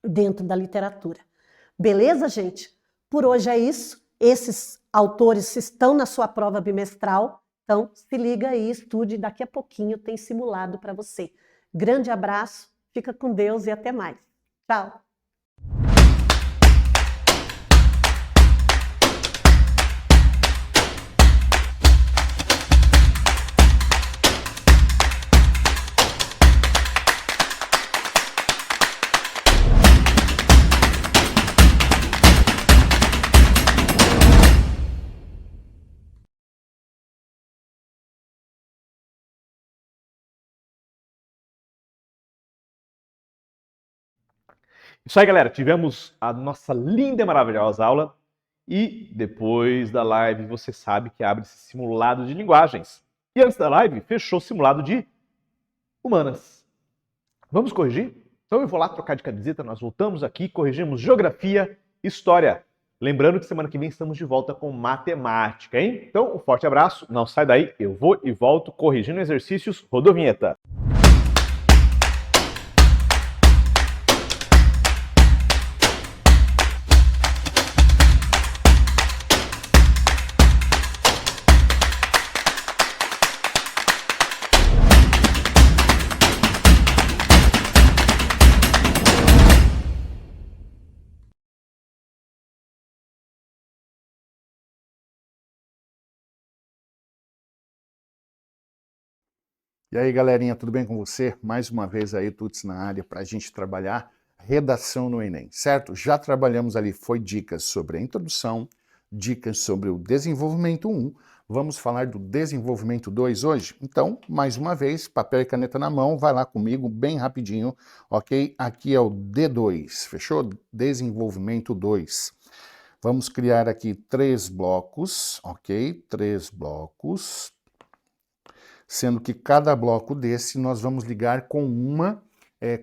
dentro da literatura. Beleza, gente? Por hoje é isso. Esses autores estão na sua prova bimestral, então se liga aí, estude, daqui a pouquinho tem simulado para você. Grande abraço, fica com Deus e até mais. Tchau! Isso aí, galera. Tivemos a nossa linda e maravilhosa aula. E depois da live, você sabe que abre esse simulado de linguagens. E antes da live, fechou o simulado de humanas. Vamos corrigir? Então eu vou lá trocar de camiseta, nós voltamos aqui, corrigimos geografia, história. Lembrando que semana que vem estamos de volta com matemática, hein? Então, um forte abraço, não sai daí, eu vou e volto corrigindo exercícios, rodou vinheta. E aí, galerinha, tudo bem com você? Mais uma vez aí, Tuts na área, para a gente trabalhar redação no Enem, certo? Já trabalhamos ali, foi dicas sobre a introdução, dicas sobre o desenvolvimento 1, vamos falar do desenvolvimento 2 hoje? Então, mais uma vez, papel e caneta na mão, vai lá comigo bem rapidinho, ok? Aqui é o D2, fechou? Desenvolvimento 2. Vamos criar aqui 3 blocos, ok? 3 blocos. Sendo que cada bloco desse nós vamos ligar com uma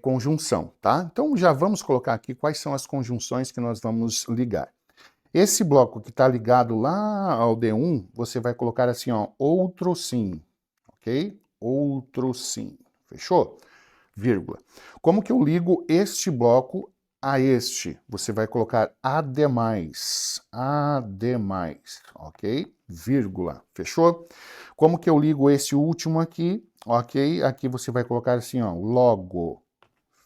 conjunção, tá? Então já vamos colocar aqui quais são as conjunções que nós vamos ligar. Esse bloco que está ligado lá ao D1, você vai colocar assim, ó, outro sim, ok? Outro sim, fechou? Vírgula. Como que eu ligo este bloco a este? Você vai colocar ademais, ok? Vírgula, fechou? Como que eu ligo esse último aqui? Ok, aqui você vai colocar assim, ó, logo,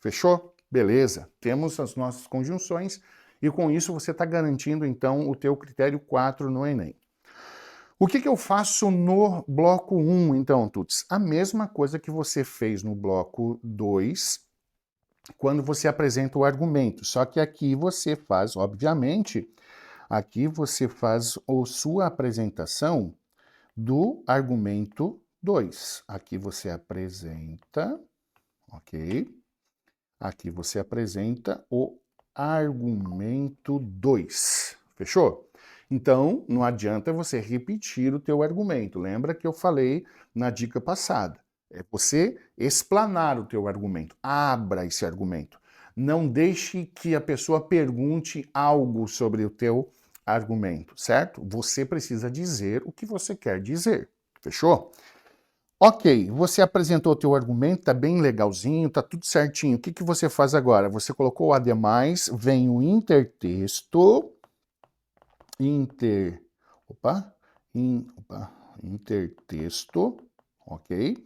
fechou? Beleza, temos as nossas conjunções e com isso você está garantindo então o teu critério 4 no Enem. O que eu faço no bloco 1, então, Tuts? A mesma coisa que você fez no bloco 2, quando você apresenta o argumento. Só que aqui você faz, obviamente, aqui você faz a sua apresentação do argumento 2. Aqui você apresenta, ok? Aqui você apresenta o argumento 2. Fechou? Então, não adianta você repetir o teu argumento. Lembra que eu falei na dica passada. É você explanar o teu argumento. Abra esse argumento. Não deixe que a pessoa pergunte algo sobre o teu argumento, certo? Você precisa dizer o que você quer dizer. Fechou? Ok, você apresentou o teu argumento, tá bem legalzinho, tá tudo certinho. O que você faz agora? Você colocou o ademais, vem o intertexto... intertexto, ok?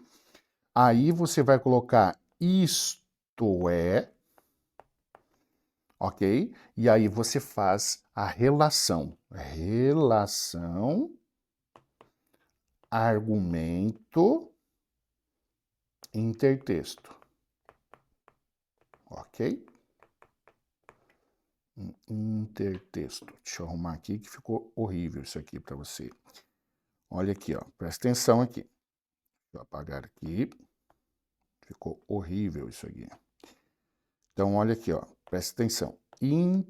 Aí você vai colocar isto é, ok? E aí você faz a relação, argumento, intertexto, ok? Intertexto. Deixa eu arrumar aqui que ficou horrível isso aqui para você. Olha aqui, ó. Presta atenção aqui. Deixa eu apagar aqui. Ficou horrível isso aqui. Então, olha aqui, ó. Presta atenção. Intertexto,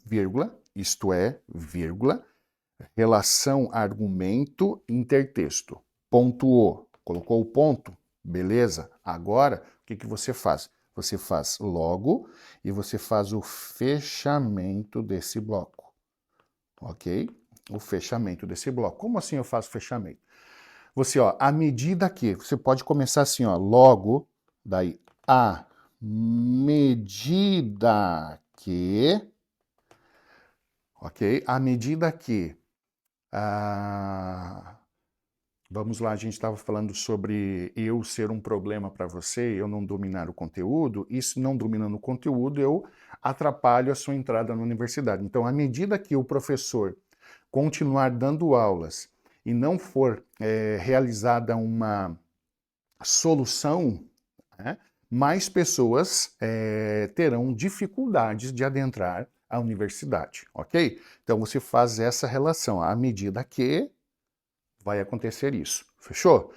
vírgula, isto é, vírgula, relação, argumento, intertexto. Pontuou. Colocou o ponto? Beleza. Agora, o que você faz? Você faz logo e você faz o fechamento desse bloco. Ok? O fechamento desse bloco. Como assim eu faço fechamento? Você, ó, à medida que... Você pode começar assim, ó, logo, daí, à medida que... Ok? À medida que... Vamos lá, a gente estava falando sobre eu ser um problema para você, eu não dominar o conteúdo. Isso não dominando o conteúdo, eu atrapalho a sua entrada na universidade. Então, à medida que o professor continuar dando aulas e não for realizada uma solução, né, mais pessoas terão dificuldades de adentrar à universidade, ok? Então, você faz essa relação, à medida que vai acontecer isso, fechou?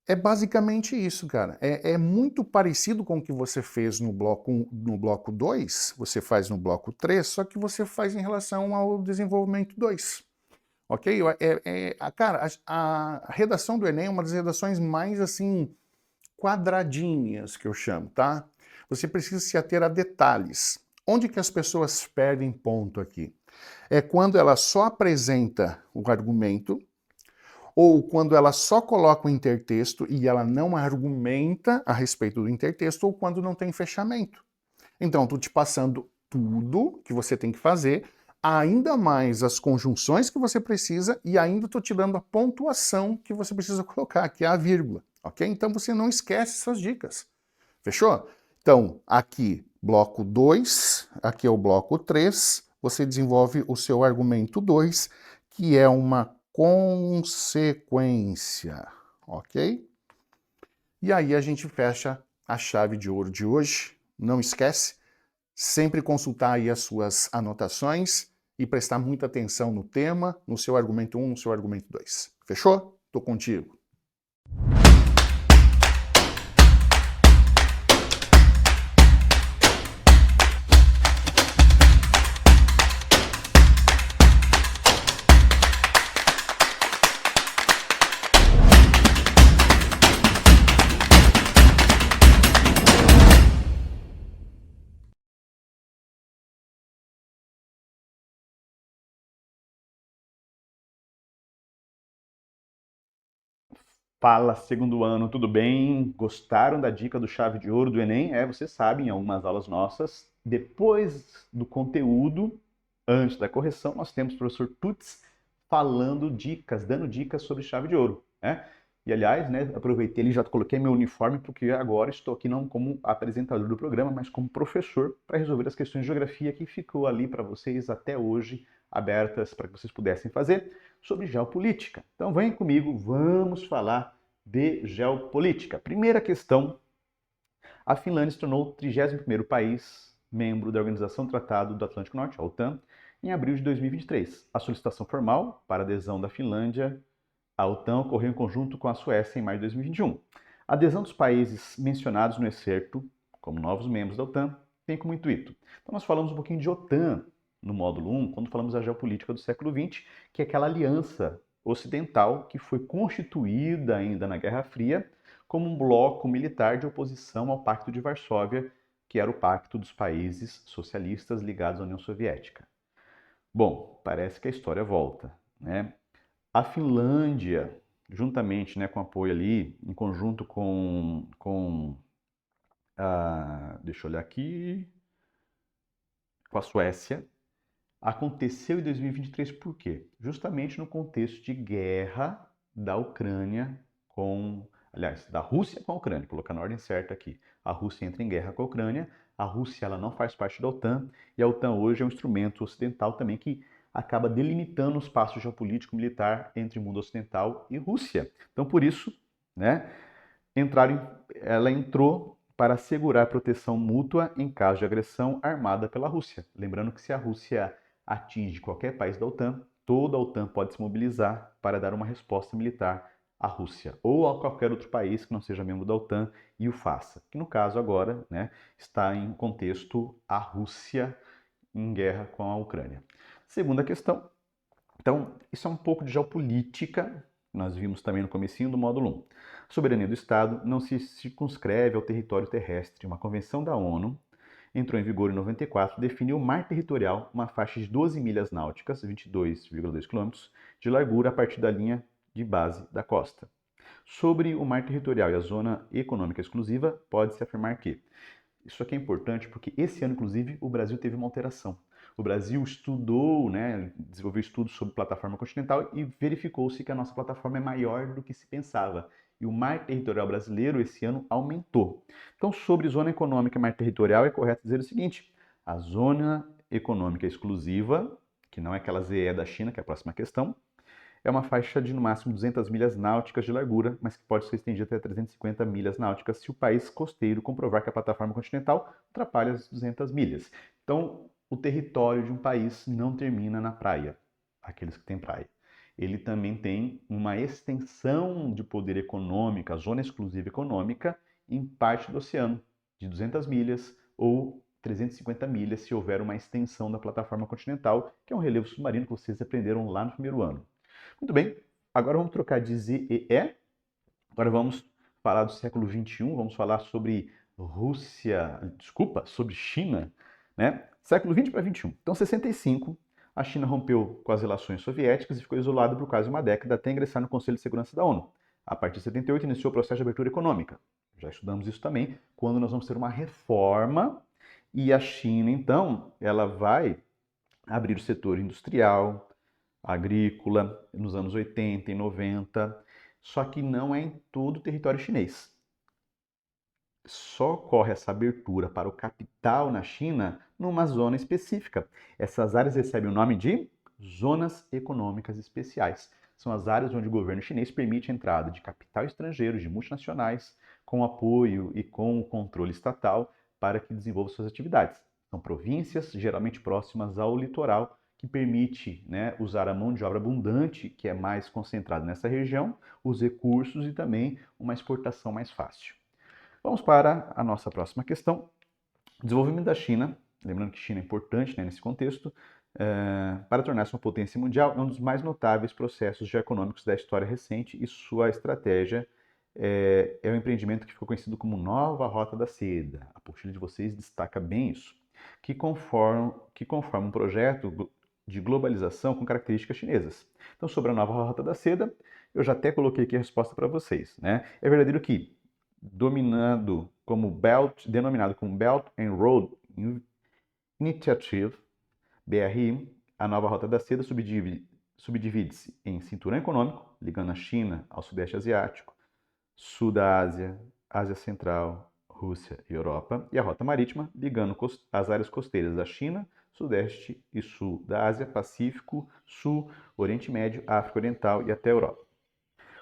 É basicamente isso, cara. É muito parecido com o que você fez no bloco 2, você faz no bloco 3, só que você faz em relação ao desenvolvimento 2. Ok? Cara, a redação do Enem é uma das redações mais, assim, quadradinhas, que eu chamo, tá? Você precisa se ater a detalhes. Onde que as pessoas perdem ponto aqui? É quando ela só apresenta o argumento, ou quando ela só coloca o intertexto e ela não argumenta a respeito do intertexto, ou quando não tem fechamento. Então, estou te passando tudo que você tem que fazer, ainda mais as conjunções que você precisa, e ainda estou te dando a pontuação que você precisa colocar, que é a vírgula, ok? Então, você não esquece essas dicas. Fechou? Então, aqui, bloco 2, aqui é o bloco 3, você desenvolve o seu argumento 2, que é uma consequência, ok? E aí a gente fecha a chave de ouro de hoje. Não esquece, sempre consultar aí as suas anotações e prestar muita atenção no tema, no seu argumento 1, no seu argumento 2. Fechou? Tô contigo. Fala, segundo ano, tudo bem? Gostaram da dica do chave de ouro do Enem? Vocês sabem, em algumas aulas nossas, depois do conteúdo, antes da correção, nós temos o professor Tuts falando dicas, dando dicas sobre chave de ouro, né? E aliás, né, aproveitei e já coloquei meu uniforme porque agora estou aqui não como apresentador do programa, mas como professor para resolver as questões de geografia que ficou ali para vocês até hoje abertas para que vocês pudessem fazer sobre geopolítica. Então vem comigo, vamos falar de geopolítica. Primeira questão, a Finlândia se tornou o 31º país membro da Organização do Tratado do Atlântico Norte, a OTAN, em abril de 2023. A solicitação formal para adesão da Finlândia à OTAN ocorreu em conjunto com a Suécia em maio de 2021. A adesão dos países mencionados no excerto, como novos membros da OTAN, tem como intuito. Então nós falamos um pouquinho de OTAN no módulo 1, quando falamos da geopolítica do século XX, que é aquela aliança ocidental que foi constituída ainda na Guerra Fria como um bloco militar de oposição ao Pacto de Varsóvia, que era o pacto dos países socialistas ligados à União Soviética. Bom, parece que a história volta, né? A Finlândia, juntamente, né, com apoio ali, em conjunto deixa eu olhar aqui, com a Suécia, aconteceu em 2023 por quê? Justamente no contexto de guerra da Ucrânia da Rússia com a Ucrânia, colocar na ordem certa aqui. A Rússia entra em guerra com a Ucrânia, a Rússia ela não faz parte da OTAN, e a OTAN hoje é um instrumento ocidental também que acaba delimitando o espaço geopolítico militar entre o mundo ocidental e Rússia. Então, por isso, né, ela entrou para assegurar proteção mútua em caso de agressão armada pela Rússia. Lembrando que se a Rússia atinge qualquer país da OTAN, toda a OTAN pode se mobilizar para dar uma resposta militar à Rússia ou a qualquer outro país que não seja membro da OTAN e o faça. Que no caso agora, né, está em contexto a Rússia em guerra com a Ucrânia. Segunda questão. Então, isso é um pouco de geopolítica, nós vimos também no comecinho do módulo 1. A soberania do Estado não se circunscreve ao território terrestre. Uma convenção da ONU entrou em vigor em 94 e definiu o mar territorial, uma faixa de 12 milhas náuticas, 22,2 km, de largura a partir da linha de base da costa. Sobre o mar territorial e a zona econômica exclusiva, pode-se afirmar que isso aqui é importante porque esse ano, inclusive, o Brasil teve uma alteração. O Brasil estudou, né, desenvolveu estudos sobre plataforma continental e verificou-se que a nossa plataforma é maior do que se pensava. E o mar territorial brasileiro esse ano aumentou. Então, sobre zona econômica e mar territorial, é correto dizer o seguinte: a zona econômica exclusiva, que não é aquela ZE da China, que é a próxima questão, é uma faixa de no máximo 200 milhas náuticas de largura, mas que pode ser estendida até 350 milhas náuticas se o país costeiro comprovar que a plataforma continental ultrapalha as 200 milhas. Então, o território de um país não termina na praia, aqueles que têm praia. Ele também tem uma extensão de poder econômico, a zona exclusiva econômica, em parte do oceano, de 200 milhas ou 350 milhas se houver uma extensão da plataforma continental, que é um relevo submarino que vocês aprenderam lá no primeiro ano. Muito bem, agora vamos trocar de Z e E. Agora vamos falar do século XXI, vamos falar sobre sobre China, né? Século XX para XXI. Então, 65, a China rompeu com as relações soviéticas e ficou isolada por quase uma década até ingressar no Conselho de Segurança da ONU. A partir de 78, iniciou o processo de abertura econômica. Já estudamos isso também, quando nós vamos ter uma reforma e a China, então, ela vai abrir o setor industrial, agrícola, nos anos 80 e 90, só que não é em todo o território chinês. Só ocorre essa abertura para o capital na China numa zona específica. Essas áreas recebem o nome de zonas econômicas especiais. São as áreas onde o governo chinês permite a entrada de capital estrangeiro, de multinacionais, com apoio e com o controle estatal para que desenvolvam suas atividades. São províncias, geralmente próximas ao litoral, que permite, né, usar a mão de obra abundante, que é mais concentrada nessa região, os recursos e também uma exportação mais fácil. Vamos para a nossa próxima questão. Desenvolvimento da China, lembrando que China é importante, né, nesse contexto, para tornar-se uma potência mundial, é um dos mais notáveis processos geoeconômicos da história recente e sua estratégia é um empreendimento que ficou conhecido como Nova Rota da Seda. A apostila de vocês destaca bem isso, que conforma um projeto de globalização com características chinesas. Então, sobre a Nova Rota da Seda, Eu já até coloquei aqui a resposta para vocês, né? É verdadeiro que, denominado como Belt and Road Initiative, BRI, a nova Rota da Seda subdivide-se em cinturão econômico, ligando a China ao Sudeste Asiático, Sul da Ásia, Ásia Central, Rússia e Europa, e a Rota Marítima, ligando as áreas costeiras da China, Sudeste e Sul da Ásia, Pacífico, Sul, Oriente Médio, África Oriental e até a Europa.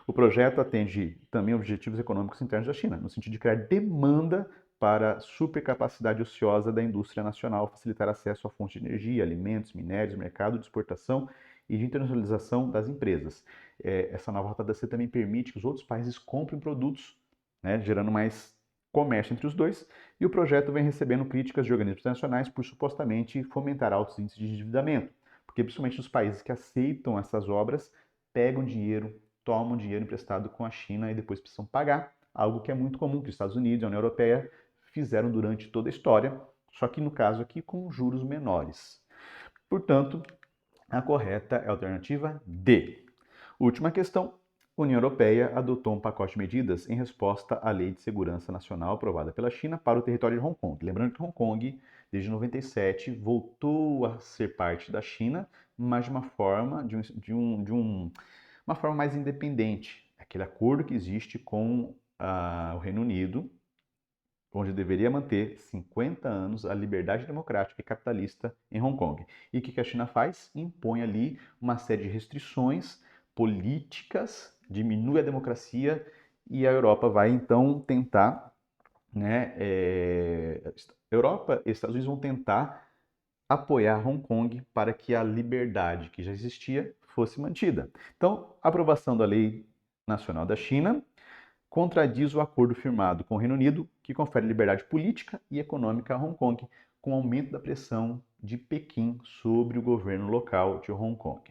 O projeto atende também objetivos econômicos internos da China, no sentido de criar demanda para a supercapacidade ociosa da indústria nacional, facilitar acesso a fontes de energia, alimentos, minérios, mercado de exportação e de internacionalização das empresas. Essa nova Rota da Seda também permite que os outros países comprem produtos, né, gerando mais comércio entre os dois, e o projeto vem recebendo críticas de organismos internacionais por supostamente fomentar altos índices de endividamento, porque principalmente os países que aceitam essas obras pegam dinheiro, tomam dinheiro emprestado com a China e depois precisam pagar, algo que é muito comum, que os Estados Unidos e a União Europeia fizeram durante toda a história, só que no caso aqui com juros menores. Portanto, a correta é a alternativa D. Última questão. A União Europeia adotou um pacote de medidas em resposta à Lei de Segurança Nacional aprovada pela China para o território de Hong Kong. Lembrando que Hong Kong, desde 97, voltou a ser parte da China, mas de uma forma, uma forma mais independente. Aquele acordo que existe com o Reino Unido, onde deveria manter 50 anos a liberdade democrática e capitalista em Hong Kong. E o que a China faz? Impõe ali uma série de restrições políticas, diminui a democracia e a Europa vai então tentar, né, Europa e Estados Unidos vão tentar apoiar Hong Kong para que a liberdade que já existia fosse mantida. Então, a aprovação da Lei Nacional da China contradiz o acordo firmado com o Reino Unido, que confere liberdade política e econômica a Hong Kong, com aumento da pressão de Pequim sobre o governo local de Hong Kong.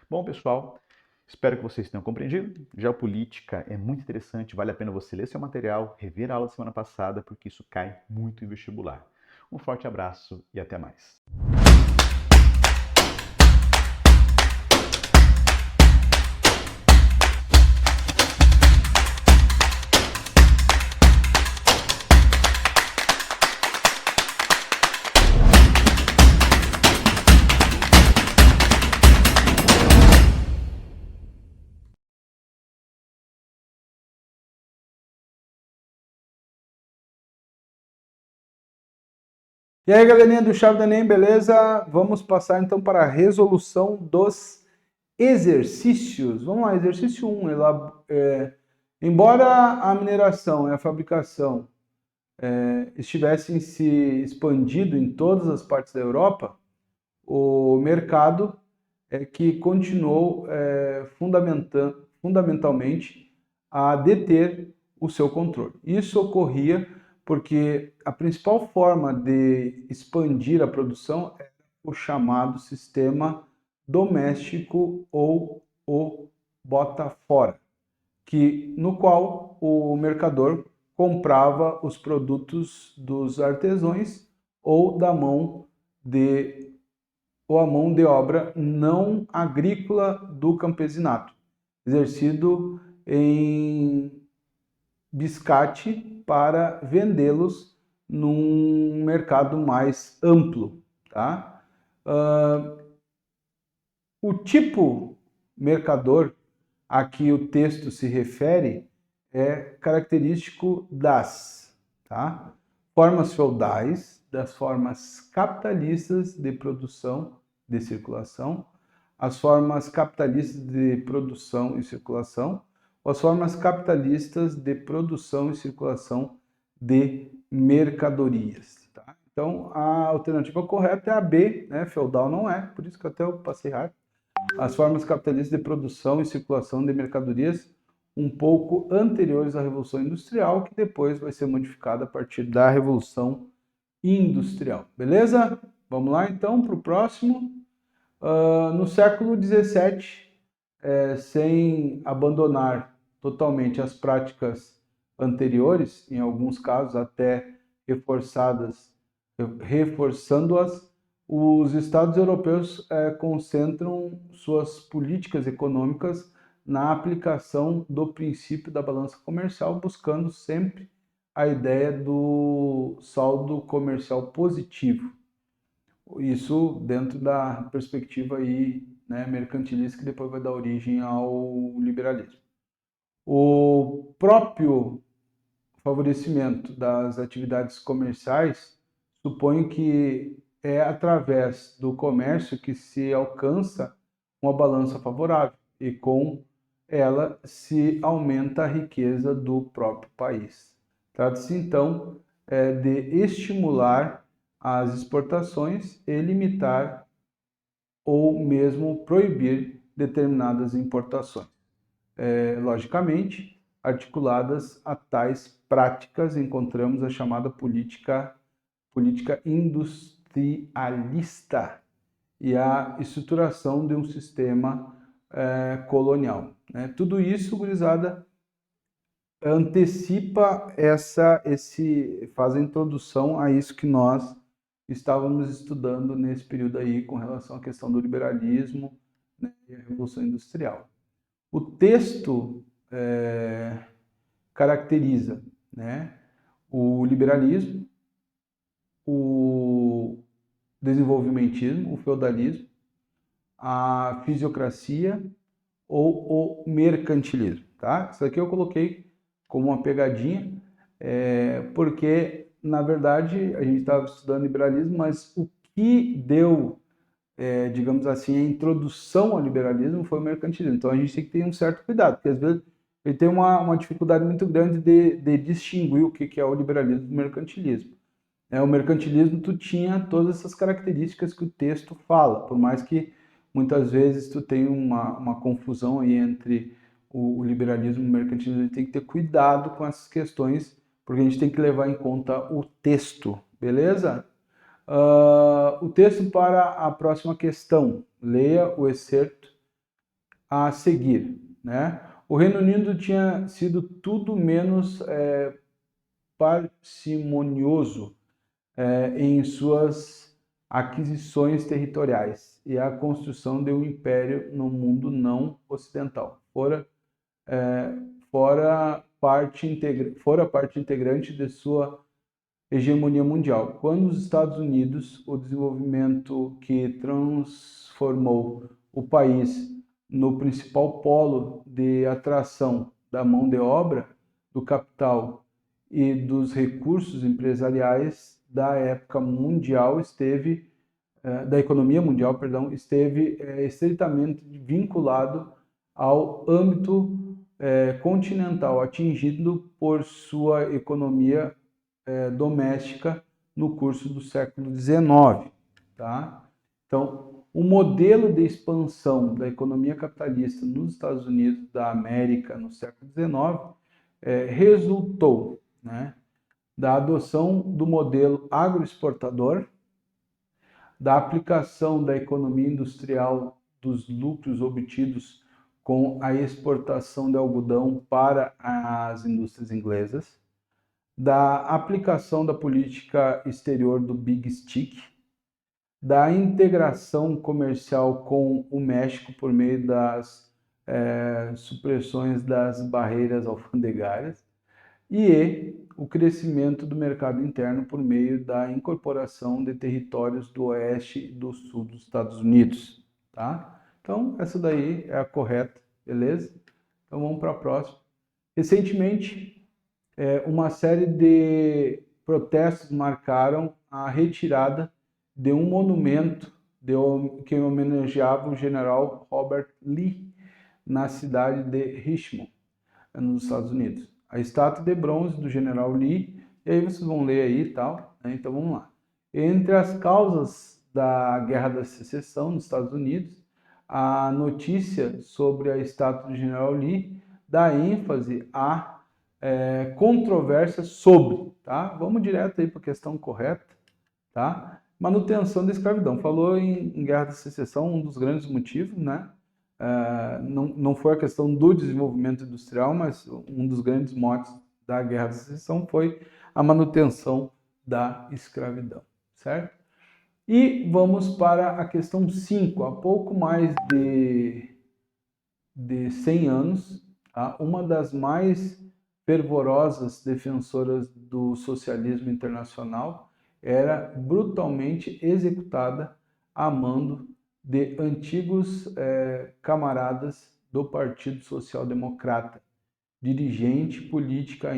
Bom, pessoal, espero que vocês tenham compreendido. Geopolítica é muito interessante, vale a pena você ler seu material, rever a aula da semana passada, porque isso cai muito em vestibular. Um forte abraço e até mais. E aí, galerinha do Chave do Enem, beleza? Vamos passar então para a resolução dos exercícios. Vamos lá, exercício 1. Embora a mineração e a fabricação estivessem se expandido em todas as partes da Europa, o mercado que continuou fundamentalmente a deter o seu controle. Isso ocorria porque a principal forma de expandir a produção é o chamado sistema doméstico ou o bota fora, no qual o mercador comprava os produtos dos artesãos ou a mão de obra não agrícola do campesinato, exercido em biscate para vendê-los num mercado mais amplo, tá? O tipo mercador a que o texto se refere é característico das formas feudais, das formas capitalistas de produção de circulação, as formas capitalistas de produção e circulação, as formas capitalistas de produção e circulação de mercadorias. Tá? Então, a alternativa correta é a B, né? Feudal não é, por isso que até eu passei rápido. As formas capitalistas de produção e circulação de mercadorias um pouco anteriores à Revolução Industrial, que depois vai ser modificada a partir da Revolução Industrial. Beleza? Vamos lá, então, para o próximo. No século XVII, sem abandonar totalmente as práticas anteriores, em alguns casos até reforçando-as, os estados europeus concentram suas políticas econômicas na aplicação do princípio da balança comercial, buscando sempre a ideia do saldo comercial positivo. Isso dentro da perspectiva aí, né, mercantilista, que depois vai dar origem ao liberalismo. O próprio favorecimento das atividades comerciais supõe que é através do comércio que se alcança uma balança favorável e com ela se aumenta a riqueza do próprio país. Trata-se então de estimular as exportações e limitar ou mesmo proibir determinadas importações. Logicamente, articuladas a tais práticas, encontramos a chamada política industrialista e a estruturação de um sistema colonial. Né? Tudo isso, gurizada, antecipa faz a introdução a isso que nós estávamos estudando nesse período aí com relação à questão do liberalismo, né, e a Revolução Industrial. O texto caracteriza, né, o liberalismo, o desenvolvimentismo, o feudalismo, a fisiocracia ou o mercantilismo. Tá? Isso aqui eu coloquei como uma pegadinha, porque, na verdade, a gente estava estudando liberalismo, mas o que deu, digamos assim, a introdução ao liberalismo foi o mercantilismo. Então, a gente tem que ter um certo cuidado, porque às vezes ele tem uma dificuldade muito grande de distinguir o que é o liberalismo do mercantilismo. O mercantilismo, tu tinha todas essas características que o texto fala, por mais que muitas vezes tu tenha uma confusão aí entre o liberalismo e o mercantilismo. A gente tem que ter cuidado com essas questões, porque a gente tem que levar em conta o texto, beleza? O texto para a próxima questão. Leia o excerto a seguir, né? O Reino Unido tinha sido tudo menos parcimonioso em suas aquisições territoriais e a construção de um império no mundo não ocidental. Fora parte integrante de sua hegemonia mundial. Quando os Estados Unidos, o desenvolvimento que transformou o país no principal polo de atração da mão de obra, do capital e dos recursos empresariais da época mundial da economia mundial, esteve estritamente vinculado ao âmbito continental, atingido por sua economia doméstica no curso do século XIX. Tá? Então, o modelo de expansão da economia capitalista nos Estados Unidos da América no século XIX resultou, né, da adoção do modelo agroexportador, da aplicação da economia industrial dos lucros obtidos com a exportação de algodão para as indústrias inglesas, da aplicação da política exterior do Big Stick, da integração comercial com o México por meio das supressões das barreiras alfandegárias e o crescimento do mercado interno por meio da incorporação de territórios do oeste e do sul dos Estados Unidos. Tá? Então, essa daí é a correta, beleza? Então, vamos para a próxima. Recentemente, uma série de protestos marcaram a retirada de um monumento que homenageava o general Robert Lee na cidade de Richmond, nos Estados Unidos. A estátua de bronze do general Lee, e aí vocês vão ler aí e tal, né? Então vamos lá. Entre as causas da Guerra da Secessão nos Estados Unidos, a notícia sobre a estátua do general Lee dá ênfase à controvérsia sobre, tá? Vamos direto aí para a questão correta, tá? Manutenção da escravidão. Falou em Guerra da Secessão, um dos grandes motivos, né? Não foi a questão do desenvolvimento industrial, mas um dos grandes motes da Guerra da Secessão foi a manutenção da escravidão, certo? E vamos para a questão 5, há pouco mais de de 100 anos, tá? Uma das mais fervorosas defensoras do socialismo internacional, era brutalmente executada a mando de antigos camaradas do Partido Social Democrata, dirigente política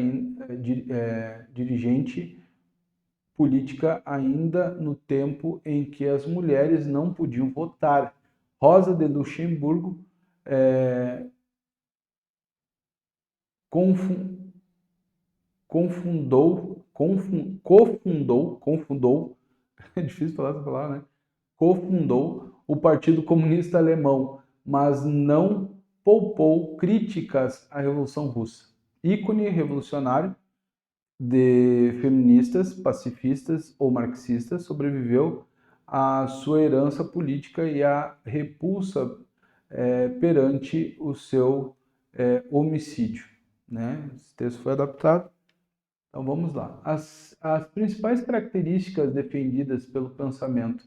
ainda no tempo em que as mulheres não podiam votar. Rosa de Luxemburgo cofundou, é difícil falar essa palavra, né? Cofundou o Partido Comunista Alemão, mas não poupou críticas à Revolução Russa. Ícone revolucionário de feministas, pacifistas ou marxistas, sobreviveu à sua herança política e à repulsa perante o seu homicídio, né? Esse texto foi adaptado. Então vamos lá. As principais características defendidas pelo pensamento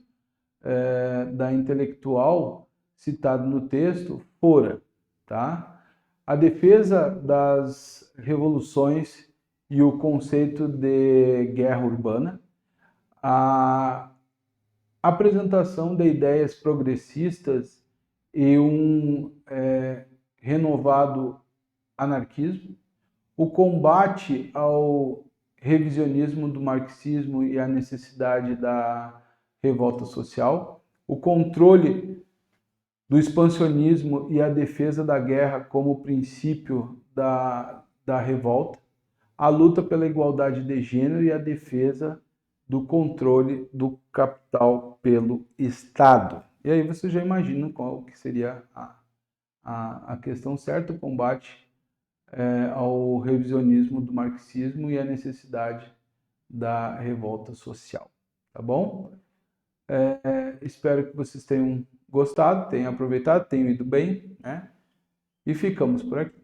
da intelectual citado no texto foram, tá? A defesa das revoluções e o conceito de guerra urbana, a apresentação de ideias progressistas e um renovado anarquismo, o combate ao revisionismo do marxismo e a necessidade da revolta social, o controle do expansionismo e a defesa da guerra como princípio da revolta, a luta pela igualdade de gênero e a defesa do controle do capital pelo Estado. E aí você já imagina qual que seria a questão certa, o combate ao revisionismo do marxismo e a necessidade da revolta social. Tá bom? Espero que vocês tenham gostado, tenham aproveitado, tenham ido bem, né? E ficamos por aqui.